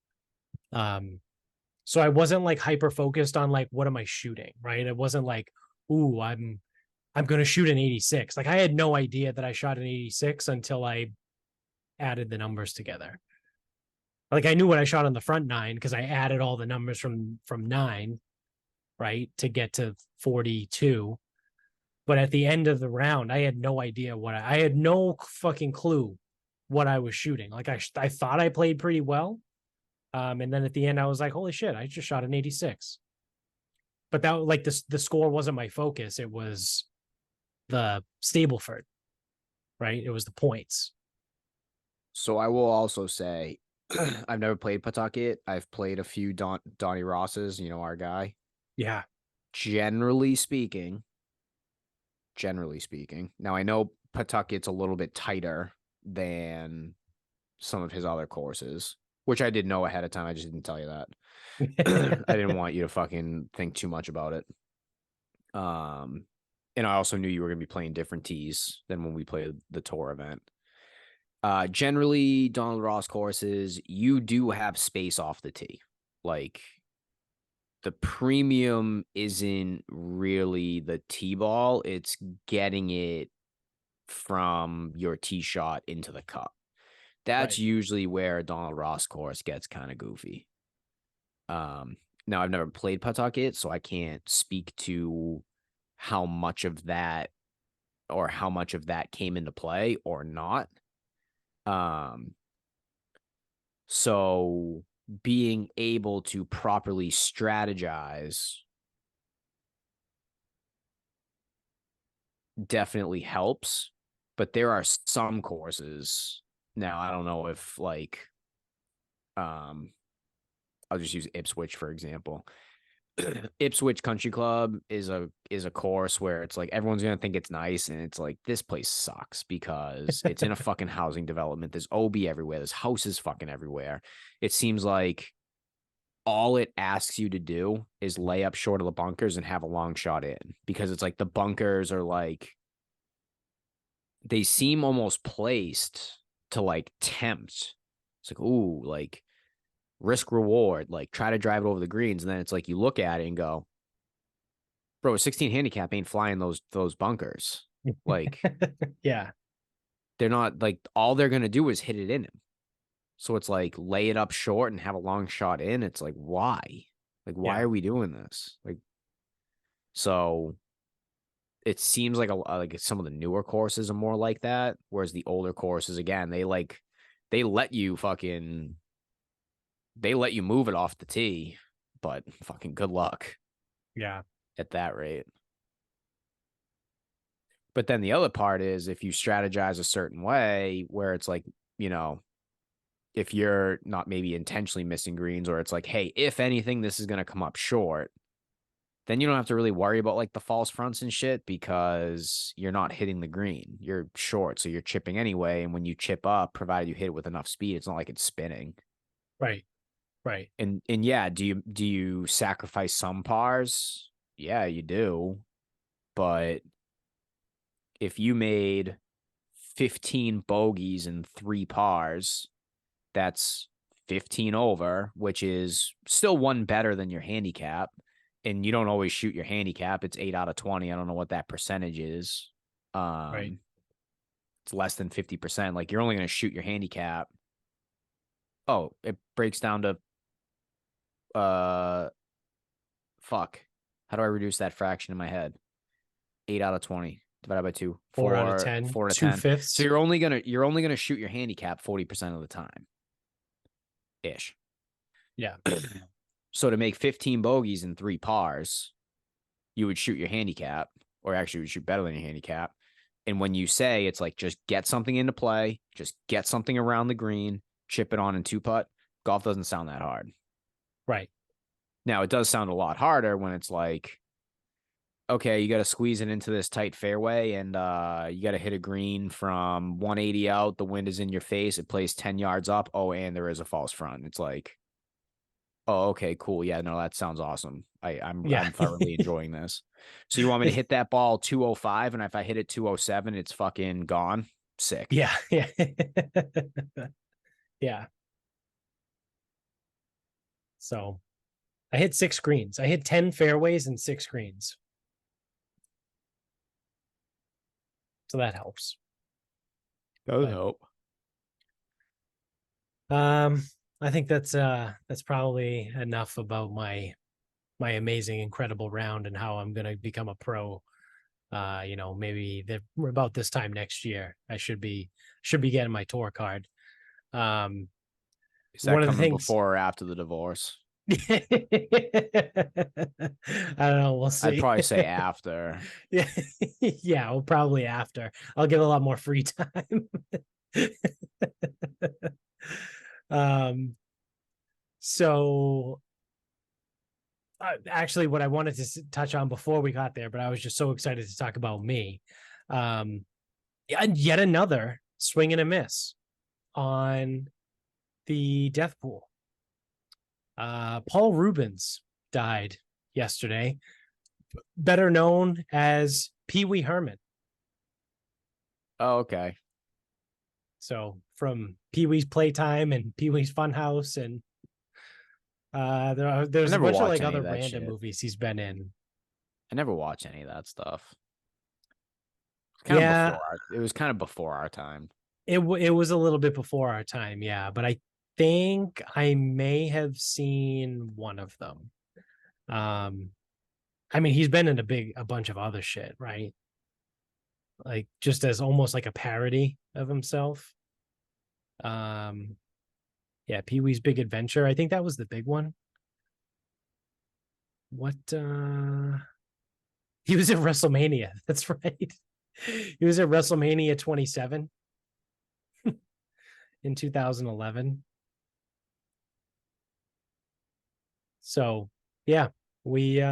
So I wasn't like hyper focused on like what am I shooting, right? It wasn't like, ooh, I'm going to shoot an 86. Like I had no idea that I shot an 86 until I added the numbers together. Like I knew what I shot on the front 9 because I added all the numbers from 9, right, to get to 42. But at the end of the round, I had no idea I had no fucking clue what I was shooting. Like I thought I played pretty well. And then at the end, I was like, holy shit, I just shot an 86. But that like the score wasn't my focus. It was the Stableford, right? It was the points. So I will also say, I've never played Pawtucket. I've played a few Donnie Rosses, our guy. Yeah. Generally speaking. Now I know Pawtucket's a little bit tighter than some of his other courses, which I did know ahead of time. I just didn't tell you that. I didn't want you to fucking think too much about it. And I also knew you were going to be playing different tees than when we played the tour event. Generally, Donald Ross courses, you do have space off the tee. Like, the premium isn't really the tee ball, it's getting it from your tee shot into the cup. That's Right. usually where a Donald Ross course gets kind of goofy. Now I've never played Pawtucket, so I can't speak to how much of that came into play or not. So being able to properly strategize definitely helps, but there are some courses. Now, I don't know if I'll just use Ipswich for example. Ipswich Country Club is a course where it's like everyone's gonna think it's nice, and it's like this place sucks because it's in a fucking housing development. There's OB everywhere. There's houses fucking everywhere. It seems like all it asks you to do is lay up short of the bunkers and have a long shot in, because it's like the bunkers are like they seem almost placed to like tempt. It's like, ooh, like risk reward, like try to drive it over the greens. And then it's like you look at it and go, bro, a 16 handicap ain't flying those bunkers. Like, Yeah. they're not, like, all they're gonna do is hit it in him. So it's like lay it up short and have a long shot in. It's like, why? Like, why Yeah. are we doing this? Like, so it seems like like some of the newer courses are more like that, whereas the older courses, again, they let you move it off the tee, but fucking good luck Yeah. at that rate. But then the other part is if you strategize a certain way where it's like, if you're not maybe intentionally missing greens, or it's like, hey, if anything, this is going to come up short, then you don't have to really worry about like the false fronts and shit because you're not hitting the green. You're short, so you're chipping anyway. And when you chip up, provided you hit it with enough speed, it's not like it's spinning. Right. Right. And yeah, do you sacrifice some pars? Yeah, you do. But if you made 15 bogeys and 3 pars, that's 15 over, which is still one better than your handicap. And you don't always shoot your handicap. It's 8 out of 20. I don't know what that percentage is. Right. It's less than 50%. Like, you're only going to shoot your handicap. Oh, it breaks down to fuck. How do I reduce that fraction in my head? 8 out of 20 divided by 2. 4 out of 10, 4 to 10. 2/5. So you're only gonna shoot your handicap 40% of the time. Ish. Yeah. So to make 15 bogeys and 3 pars, you would shoot your handicap, or actually you would shoot better than your handicap. And when you say it's like just get something into play, just get something around the green, chip it on in 2-putt, golf doesn't sound that hard. Right. Now it does sound a lot harder when it's like, okay, you got to squeeze it into this tight fairway, and you got to hit a green from 180 out. The wind is in your face. It plays 10 yards up. Oh, and there is a false front. It's like, oh, okay, cool. Yeah, no, that sounds awesome. Yeah. I'm thoroughly enjoying this. So you want me to hit that ball 205, and if I hit it 207, it's fucking gone. Sick. Yeah. Yeah. Yeah. So I hit 6 greens. I hit 10 fairways and 6 greens. So that helps. Does But help. I think that's probably enough about my amazing, incredible round and how I'm gonna become a pro. Maybe about this time next year, I should be getting my tour card. Is that One of the coming things before or after the divorce? I don't know, we'll I'd see. probably say after. Yeah, yeah, well, probably after. I'll get a lot more free time. um, so actually, what I wanted to touch on before we got there, but I was just so excited to talk about me. And yet another swing and a miss on the death pool. Paul Rubens died yesterday, better known as Peewee Herman. Oh, okay. So from Pee Wee's Playtime and Pee Wee's Funhouse, and there's a never bunch of watched like any other of that random shit. movies he's been in. I never watched any of that stuff. Yeah, It was kind of before our time. it was a little bit before our time, yeah, but I think I may have seen one of them. Um, I mean, he's been in a bunch of other shit, right? Like just as almost like a parody of himself. Um, yeah, Pee Wee's Big Adventure. I think that was the big one. What he was at WrestleMania. That's right. He was at WrestleMania 27 in 2011. So yeah, we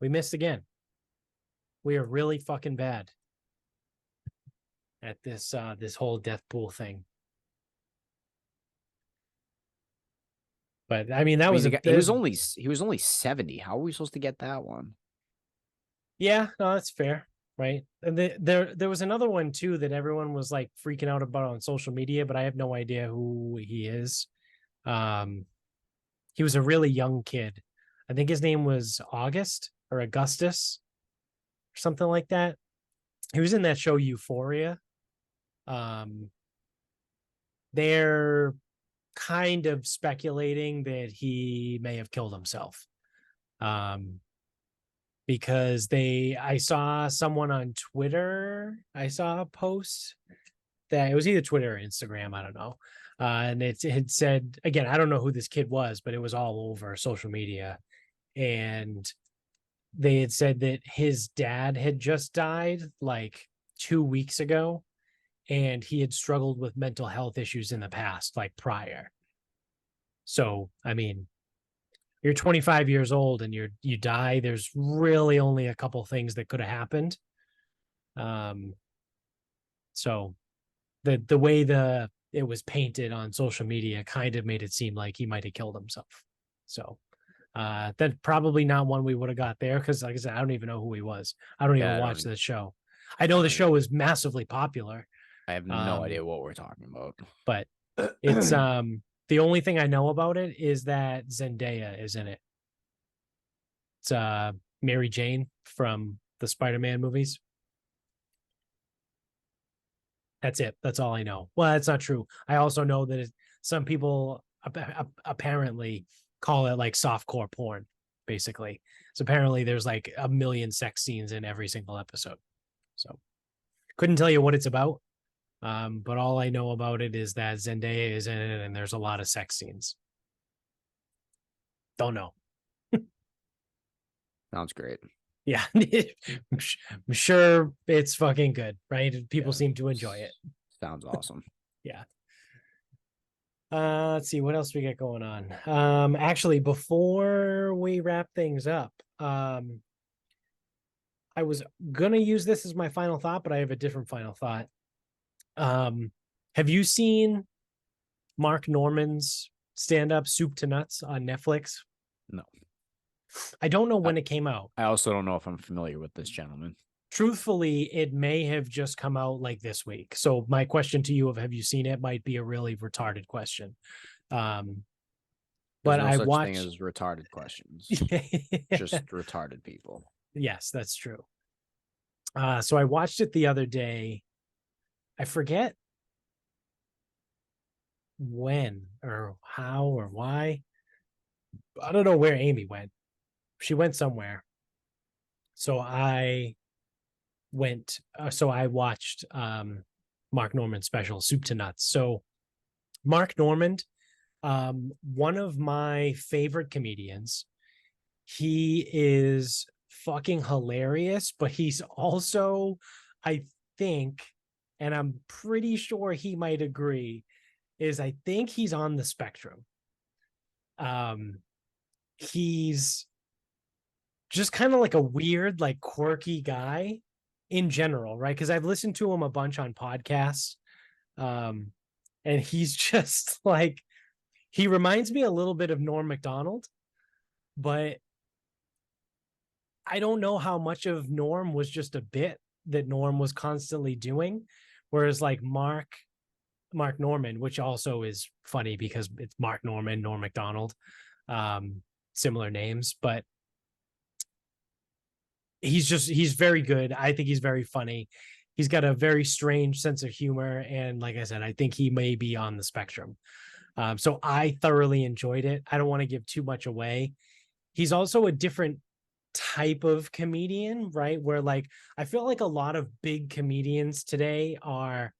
missed again. We are really fucking bad at this whole death pool thing. But I mean, that was a He was only 70. How are we supposed to get that one? yeah, no, that's fair, right? And there was another one too that everyone was like freaking out about on social media, but I have no idea who he is. Um, he was a really young kid. I think his name was August or Augustus or something like that. He was in that show Euphoria. Um, they're kind of speculating that he may have killed himself. Because I saw someone on Twitter, I saw a post that it was either Twitter or Instagram, I don't know. And it had said, again, I don't know who this kid was, but it was all over social media. And they had said that his dad had just died like 2 weeks ago, and he had struggled with mental health issues in the past, like prior. So, I mean, you're 25 years old and you die. There's really only a couple things that could have happened. Um, so the way it was painted on social media kind of made it seem like he might have killed himself. So that's probably not one we would have got there because, like I said, I don't even know who he was. I don't even watch the show. I know the show is massively popular. I have no idea what we're talking about. But it's the only thing I know about it is that Zendaya is in it. It's Mary Jane from the Spider-Man movies. That's it. That's all I know. Well, that's not true. I also know that some people apparently call it like softcore porn, basically. So apparently there's like a million sex scenes in every single episode. So couldn't tell you what it's about. But all I know about it is that Zendaya is in it and there's a lot of sex scenes. Don't know. Sounds great. Yeah. I'm sure it's fucking good, right? People Yeah. seem to enjoy it. Sounds awesome. Yeah. Let's see what else we got going on. Actually, before we wrap things up, I was gonna use this as my final thought, but I have a different final thought. Have you seen Mark Norman's stand-up Soup to Nuts on Netflix? No. I don't know when it came out. I also don't know if I'm familiar with this gentleman. Truthfully, it may have just come out like this week. So my question to you of have you seen it might be a really retarded question. There's But no I such thing watched as retarded questions. Just retarded people. Yes, that's true. So I watched it the other day. I forget when or how or why. I don't know where Amy went. She went somewhere. So I went, so I watched Mark Norman's special, Soup to Nuts. So Mark Norman, one of my favorite comedians. He is fucking hilarious, but he's also, I think, and I'm pretty sure he might agree, is I think he's on the spectrum. He's just kind of like a weird, like quirky guy in general, right? Because I've listened to him a bunch on podcasts. And he's just like, he reminds me a little bit of Norm Macdonald, but I don't know how much of Norm was just a bit that Norm was constantly doing. Whereas like Mark Norman, which also is funny because it's Mark Norman, Norm Macdonald, similar names, but he's very good. I think he's very funny. He's got a very strange sense of humor. And like I said, I think he may be on the spectrum. So I thoroughly enjoyed it. I don't want to give too much away. He's also a different type of comedian, right? Where like I feel like a lot of big comedians today are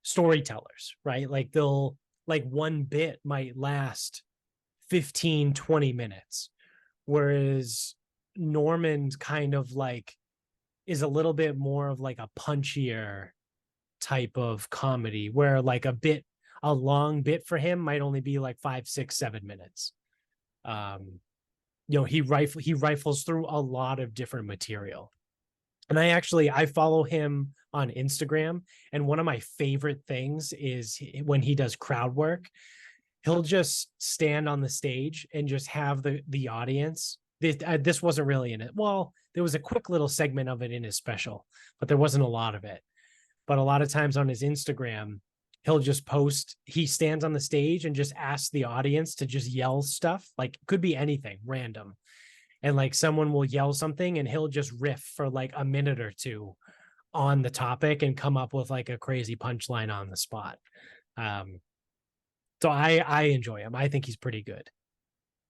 storytellers, right? Like they'll like one bit might last 15-20 minutes, whereas Norman kind of like is a little bit more of like a punchier type of comedy where like a long bit for him might only be like 5, 6, 7 minutes. He rifles through a lot of different material. And I follow him on Instagram, and one of my favorite things is when he does crowd work. He'll just stand on the stage and just have the audience. This wasn't really in it. Well, there was a quick little segment of it in his special, but there wasn't a lot of it. But a lot of times on his Instagram, he'll just post, he stands on the stage and just asks the audience to just yell stuff. Like could be anything random. And like someone will yell something and he'll just riff for like a minute or two on the topic and come up with like a crazy punchline on the spot. So I enjoy him. I think he's pretty good.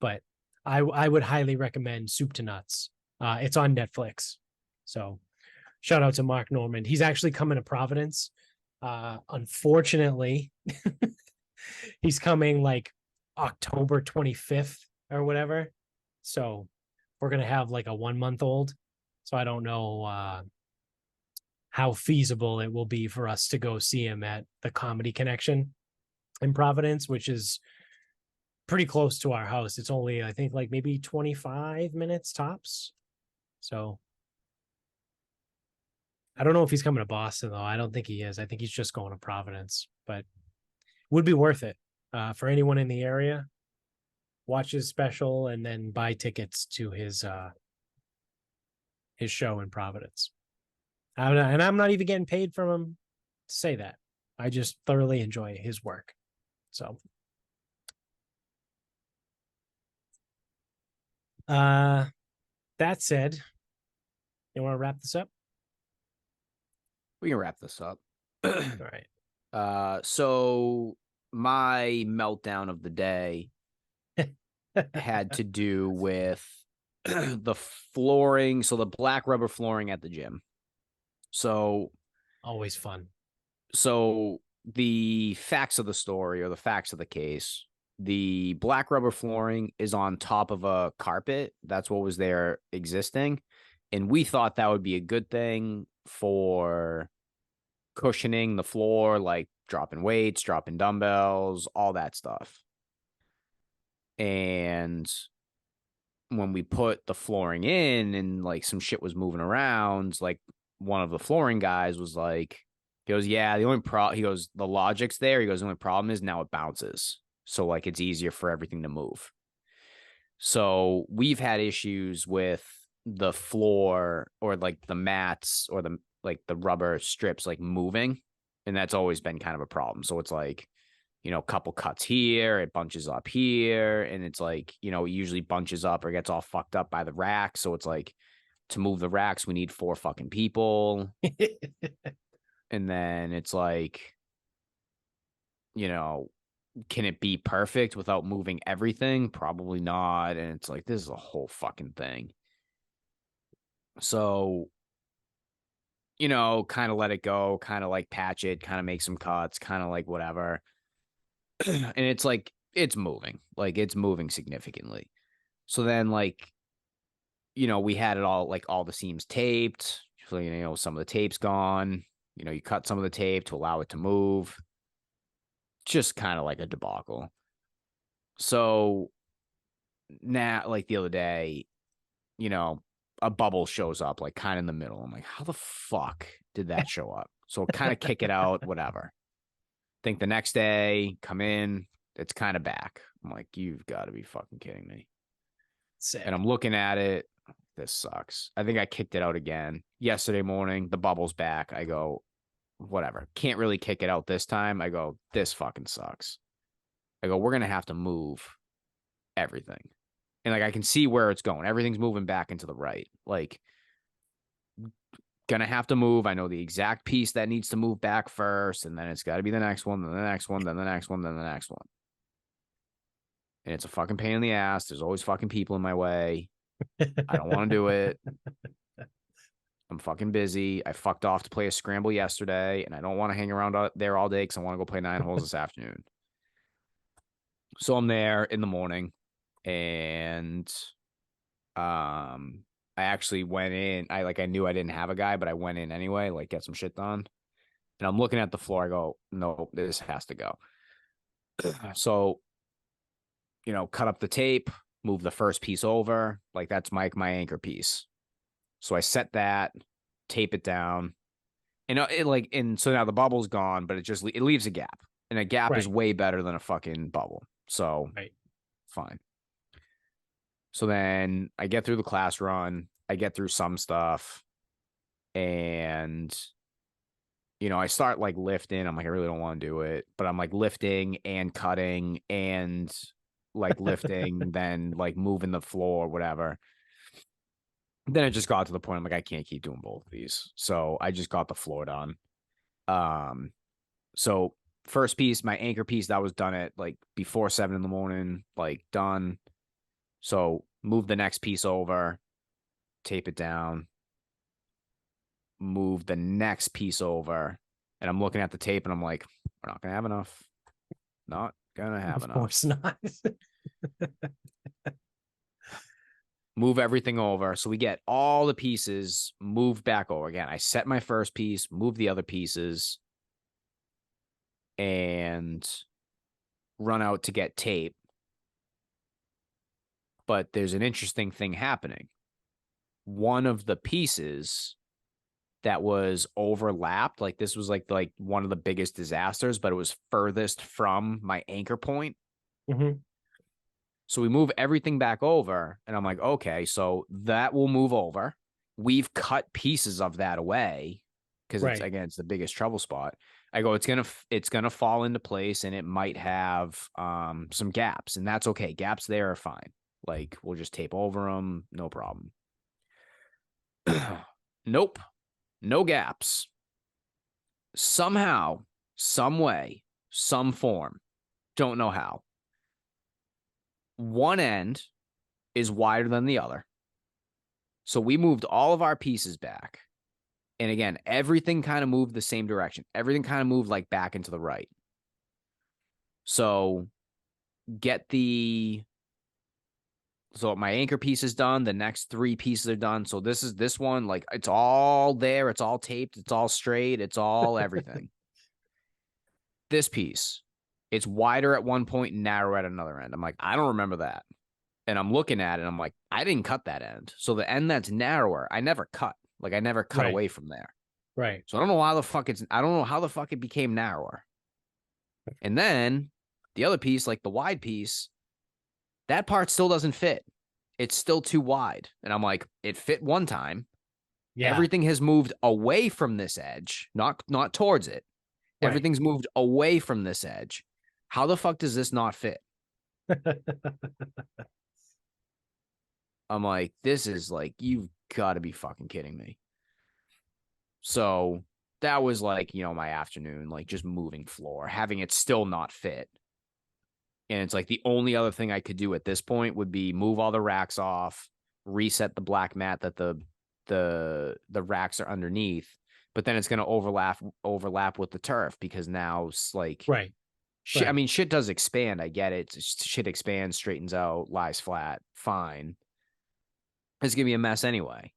But I would highly recommend Soup to Nuts. It's on Netflix. So shout out to Mark Norman. He's actually coming to Providence. Unfortunately, he's coming like October 25th or whatever. So we're gonna have like a 1 month old. So I don't know how feasible it will be for us to go see him at the Comedy Connection in Providence, which is pretty close to our house. It's only, I think, like maybe 25 minutes tops. So I don't know if he's coming to Boston, though. I don't think he is. I think he's just going to Providence, but would be worth it for anyone in the area. Watch his special and then buy tickets to his show in Providence. And I'm not even getting paid from him to say that. I just thoroughly enjoy his work. So that said, you want to wrap this up? We can wrap this up. All right. So my meltdown of the day had to do with the flooring, so the black rubber flooring at the gym. So always fun. So the facts of the story or the facts of the case The black rubber flooring is on top of a carpet. That's what was there existing. And we thought that would be a good thing for cushioning the floor, like dropping weights, dropping dumbbells, all that stuff. And when we put the flooring in and like some shit was moving around, like one of the flooring guys was like, he goes, yeah, the only problem, he goes, the logic's there. He goes, the only problem is now it bounces. So like it's easier for everything to move. So we've had issues with the floor or like the mats or the like the rubber strips like moving. And that's always been kind of a problem. So it's like, a couple cuts here, it bunches up here, and it's like, it usually bunches up or gets all fucked up by the rack. So it's like to move the racks, we need 4 fucking people. And then it's like, can it be perfect without moving everything? Probably not. And it's like, this is a whole fucking thing. So, kind of let it go, kind of like patch it, kind of make some cuts, kind of like whatever. And it's like, it's moving significantly. So then, like, we had it all, like all the seams taped. So, some of the tape's gone. You cut some of the tape to allow it to move. Just kind of like a debacle. So now, like the other day, a bubble shows up, like kind of in the middle. I'm like, how the fuck did that show up? So kind of kick it out, whatever. Think the next day, come in, it's kind of back. I'm like, you've got to be fucking kidding me. Sick. And I'm looking at it. This sucks. I think I kicked it out again. Yesterday morning, the bubble's back. I go, whatever. Can't really kick it out this time. I go, this fucking sucks. I go, we're going to have to move everything. And like, I can see where it's going. Everything's moving back into the right. Like, gonna have to move. I know the exact piece that needs to move back first, and then it's got to be the next one, then the next one, then the next one, then the next one. And it's a fucking pain in the ass. There's always fucking people in my way. I don't want to do it. I'm fucking busy. I fucked off to play a scramble yesterday, and I don't want to hang around there all day because I want to go play 9 holes this afternoon. So I'm there in the morning, and I actually went in. I knew I didn't have a guy, but I went in anyway, like get some shit done. And I'm looking at the floor. I go, no, this has to go. So, cut up the tape, move the first piece over. Like that's my anchor piece. So I set that, tape it down, and so now the bubble's gone, but it leaves a gap, and a gap is way better than a fucking bubble. So fine. So then I get through the class run, I get through some stuff, and I start like lifting. I'm like, I really don't want to do it, but I'm like lifting and cutting and like lifting, then like moving the floor, whatever. Then it just got to the point I'm like, I can't keep doing both of these. So I just got the floor done. So first piece, my anchor piece, that was done at like before 7 a.m, like done. So move the next piece over, tape it down, move the next piece over. And I'm looking at the tape and I'm like, we're not going to have enough. Not going to have enough. Of course not. Move everything over. So we get all the pieces moved back over. Again, I set my first piece, move the other pieces, and run out to get tape. But there's an interesting thing happening. One of the pieces that was overlapped, like this was like one of the biggest disasters, but it was furthest from my anchor point. Mm-hmm. So we move everything back over, and I'm like, okay, so that will move over. We've cut pieces of that away because it's the biggest trouble spot. I go, it's gonna fall into place, and it might have some gaps, and that's okay. Gaps there are fine. Like we'll just tape over them, no problem. Nope, no gaps. Somehow, some way, some form, don't know how. One end is wider than the other. So we moved all of our pieces back. And again, everything kind of moved the same direction. Everything kind of moved like back into the right. So get the so my anchor piece is done. The next three pieces are done. So this one, like it's all there, it's all taped, it's all straight, it's all everything. This piece, it's wider at one point and narrow at another end. I'm like, I don't remember that. And I'm looking at it, and I'm like, I didn't cut that end. So the end that's narrower, I never cut. Like I never cut Right. away from there. Right. So I don't know how the fuck it became narrower. And then the other piece, like the wide piece, that part still doesn't fit. It's still too wide. And I'm like, it fit one time. Yeah. Everything has moved away from this edge, not towards it. Right. Everything's moved away from this edge. How the fuck does this not fit? I'm like, this is like, you've got to be fucking kidding me. So that was like, my afternoon, like just moving floor, having it still not fit. And it's like the only other thing I could do at this point would be move all the racks off, reset the black mat that the racks are underneath. But then it's going to overlap with the turf because now it's like Right. shit. Right. I mean, shit does expand. I get it. Shit expands, straightens out, lies flat. Fine. It's gonna be a mess anyway.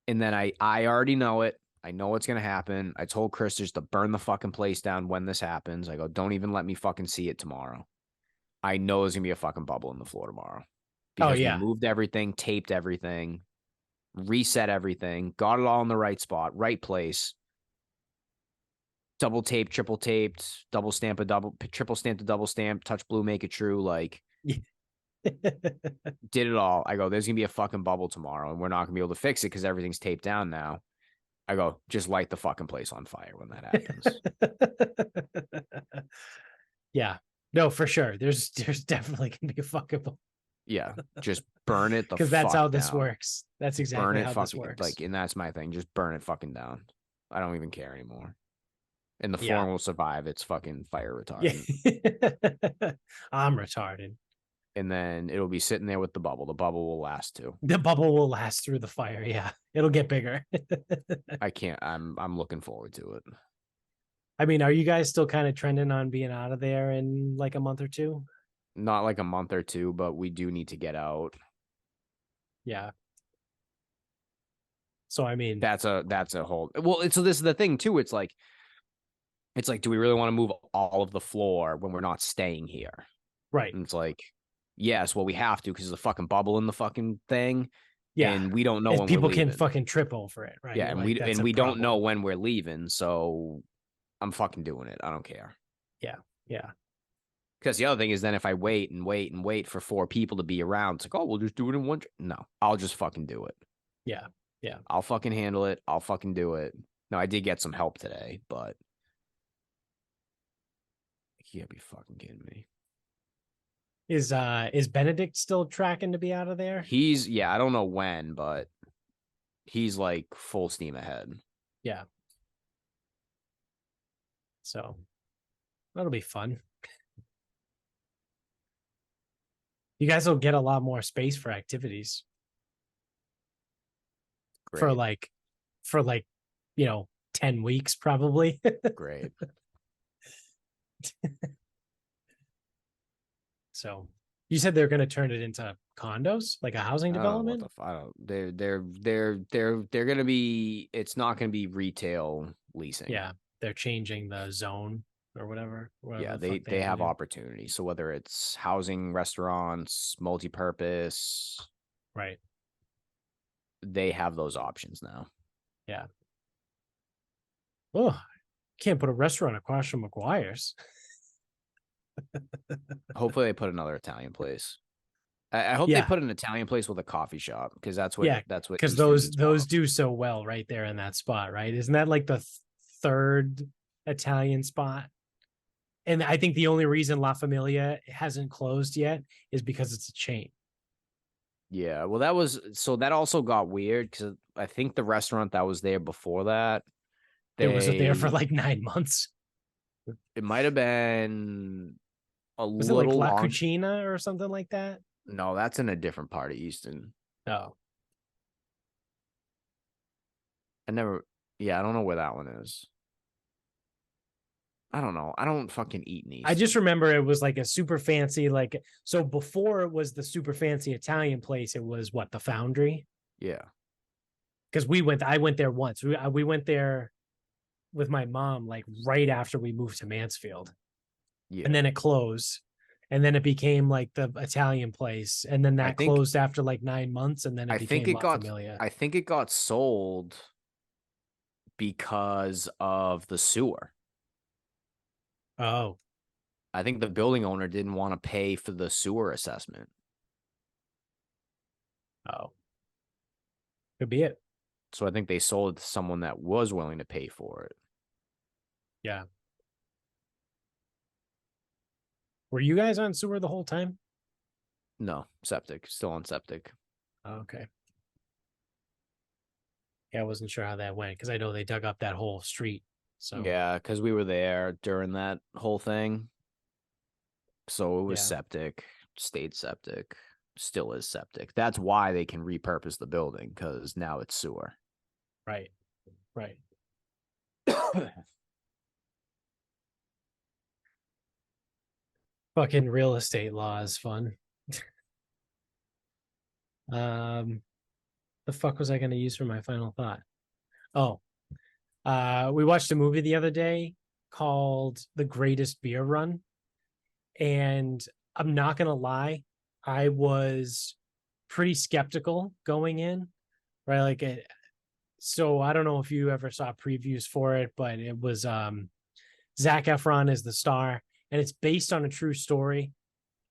And then I already know it. I know what's gonna happen. I told Chris just to burn the fucking place down when this happens. I go, don't even let me fucking see it tomorrow. I know there's gonna be a fucking bubble in the floor tomorrow Oh because we yeah. moved everything, taped everything, reset everything, got it all in the right spot, right place. Double taped, triple taped, double stamp a double, triple stamp to double stamp, touch blue, make it true. Like did it all. I go, there's gonna be a fucking bubble tomorrow, and we're not gonna be able to fix it because everything's taped down now. I go, just light the fucking place on fire when that happens. Yeah. No, for sure. There's definitely gonna be a fucking Yeah, just burn it the because that's fuck how this down. works. That's Burn exactly it how this fucking works. like, and that's my thing. Just burn it fucking down. I don't even care anymore. And the Yeah. flooring will survive. It's fucking fire Yeah. retardant. I'm retarded. And then it'll be sitting there with the bubble. The bubble will last too. The bubble will last through the fire. Yeah. It'll get bigger. I can't. I'm looking forward to it. I mean, are you guys still kind of trending on being out of there in like a month or two? Not like a month or two, but we do need to get out. Yeah. So I mean, That's a whole well. So this is the thing too. It's like, do we really want to move all of the floor when we're not staying here? right. And it's like, yes, well, we have to because there's a fucking bubble in the fucking thing, Yeah. and we don't know As when we're people can leaving. fucking trip over it, Yeah, right? and Like we that's and a we don't know problem. when we're leaving, so I'm fucking doing it. I don't care. Yeah. Yeah. Because the other thing is, then if I wait and wait and wait for four people to be around, it's like, oh, we'll just do it in one. No, I'll just fucking do it. Yeah. Yeah. I'll fucking handle it. I'll fucking do it. No, I did get some help today, but you gotta be fucking kidding me. Is Benedict still tracking to be out of there? Yeah, I don't know when, but he's like full steam ahead. Yeah. So that'll be fun. You guys will get a lot more space for activities for Great. for like, 10 weeks probably. Great. So you said they're going to turn it into condos, like a housing I don't know what development? the I don't. They're gonna be. It's not gonna be retail leasing. Yeah, they're changing the zone or whatever Yeah, the they fuck they they had to have do. opportunity. So whether it's housing, restaurants, multi-purpose, Right. they have those options now. Yeah. Oh, can't put a restaurant across from McGuire's. Hopefully, they put another Italian place. I hope they Yeah. put an Italian place with a coffee shop because Yeah. that's what Because East those visits want. do so well right there in that spot, right? Isn't that like the third Italian spot? And I think the only reason La Familia hasn't closed yet is because it's a chain. Yeah, well, that also got weird because I think the restaurant that was there before that, It was there for they like 9 months. it might have been a Was it like little La long. Cucina or something like that? No, that's in a different part of Easton. Oh, I never, yeah, I don't know where that one is. I don't know. I don't fucking eat in I just Easton. remember it was like a super fancy, like, so before it was the super fancy Italian place, it was what, the Foundry? Yeah. Because I went there once. We went there with my mom, like right after we moved to Mansfield, and Yeah. then it closed, and then it became like the Italian place, and then I that think closed after like 9 months, and then it I think became it La got Familia. I think it got sold because of the sewer. Oh, I think the building owner didn't want to pay for the sewer assessment. oh, could be it. So I think they sold it to someone that was willing to pay for it. Yeah. Were you guys on sewer the whole time? No, septic, still on septic. Oh, okay. Yeah, I wasn't sure how that went because I know they dug up that whole street. So Yeah, because we were there during that whole thing. So it was yeah, septic, stayed septic, still is septic. That's why they can repurpose the building because now it's sewer. right, right. Fucking real estate law is fun. Um, the fuck was I going to use for my final thought? Oh, we watched a movie the other day called The Greatest Beer Run, and I'm not gonna lie, I was pretty skeptical going in, right? Like so I don't know if you ever saw previews for it, but it was Zac Efron is the star, and it's based on a true story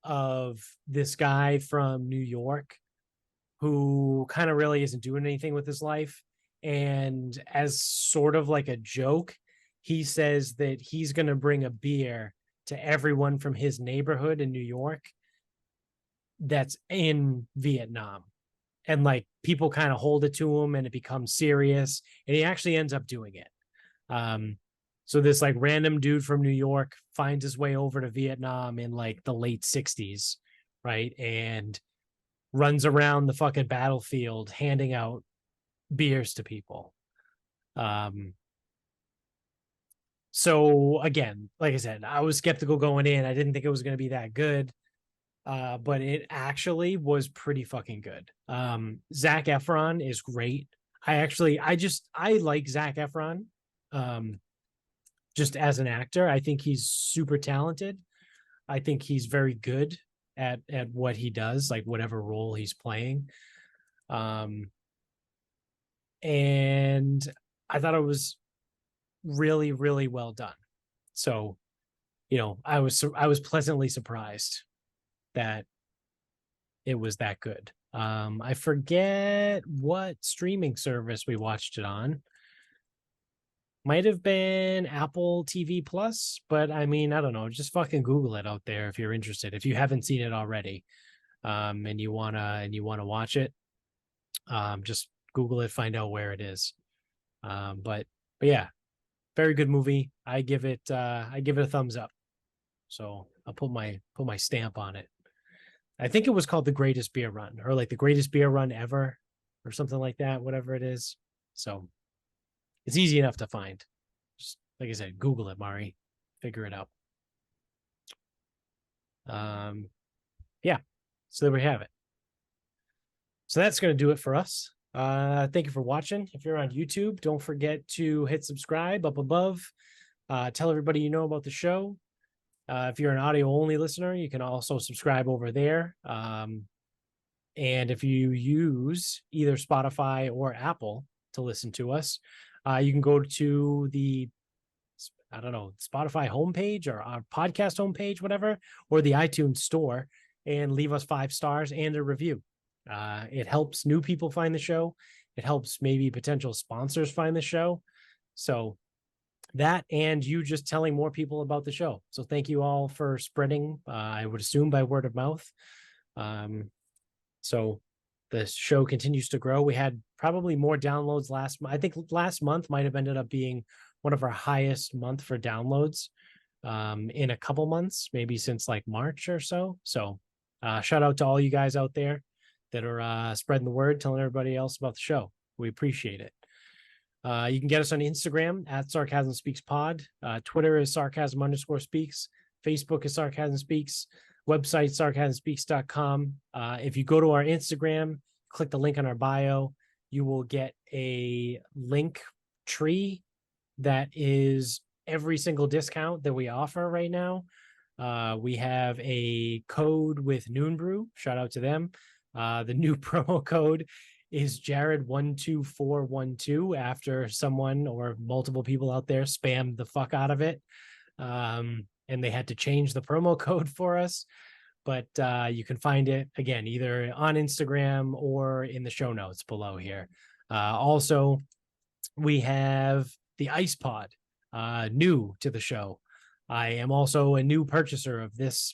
of this guy from New York who kind of really isn't doing anything with his life. And as sort of like a joke, he says that he's going to bring a beer to everyone from his neighborhood in New York that's in Vietnam. And like people kind of hold it to him and it becomes serious. And he actually ends up doing it. Um, so this like random dude from New York finds his way over to Vietnam in like the late 60s, right? And runs around the fucking battlefield handing out beers to people. Um, so again, like I said, I was skeptical going in. I didn't think it was going to be that good, but it actually was pretty fucking good. Zac Efron is great. I like Zac Efron, um, just as an actor. I think he's super talented. I think he's very good at what he does, like whatever role he's playing. Um, and I thought it was really, really well done. So, I was pleasantly surprised that it was that good. I forget what streaming service we watched it on. Might have been Apple TV Plus, but I mean, I don't know. Just fucking Google it out there if you're interested. If you haven't seen it already, and you wanna watch it, just Google it, find out where it is. But yeah, very good movie. I give it a thumbs up. So I'll put my stamp on it. I think it was called The Greatest Beer Run or like The Greatest Beer Run Ever or something like that, whatever it is. So it's easy enough to find. Just like I said, Google it, Mari. Figure it out. Um, yeah. So there we have it. So that's going to do it for us. Thank you for watching. If you're on YouTube, don't forget to hit subscribe up above. Tell everybody you know about the show. If you're an audio only listener, you can also subscribe over there. And if you use either Spotify or Apple to listen to us, you can go to the, I don't know, Spotify homepage or our podcast homepage, whatever, or the iTunes store and leave us 5 stars and a review. It helps new people find the show. It helps maybe potential sponsors find the show. So that and you just telling more people about the show. So thank you all for spreading, I would assume by word of mouth. So the show continues to grow. We had probably more downloads last month. I think last month might have ended up being one of our highest month for downloads in a couple months, maybe since like March or so. So shout out to all you guys out there that are spreading the word, telling everybody else about the show. We appreciate it. You can get us on Instagram at Sarcasm Speaks Pod. Twitter is Sarcasm_speaks. Facebook is Sarcasm Speaks. Website sarcasmspeaks.com. If you go to our Instagram, click the link on our bio, you will get a link tree that is every single discount that we offer right now. We have a code with Noon Brew. Shout out to them. The new promo code is Jared12412 after someone or multiple people out there spammed the fuck out of it. And they had to change the promo code for us. But you can find it, again, either on Instagram or in the show notes below here. Also, we have the Ice Pod, new to the show. I am also a new purchaser of this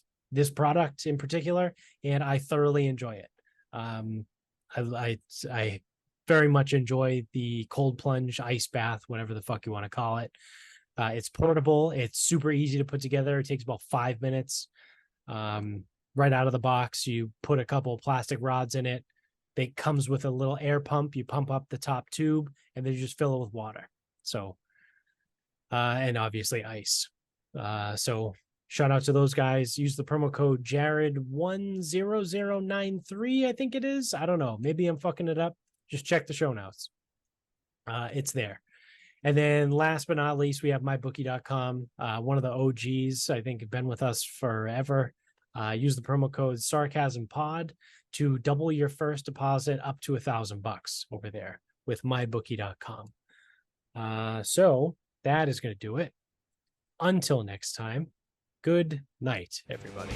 product in particular, and I thoroughly enjoy it. I very much enjoy the cold plunge ice bath, whatever the fuck you want to call it. It's portable. It's super easy to put together. It takes about 5 minutes. Right out of the box, you put a couple of plastic rods in it. It comes with a little air pump. You pump up the top tube, and then you just fill it with water. So, and obviously ice. So shout out to those guys. Use the promo code Jared10093, I think it is. I don't know. Maybe I'm fucking it up. Just check the show notes. It's there. And then last but not least, we have mybookie.com. One of the OGs, I think, have been with us forever. Use the promo code SarcasmPod to double your first deposit up to $1,000 over there with mybookie.com. So that is going to do it. Until next time, good night, everybody.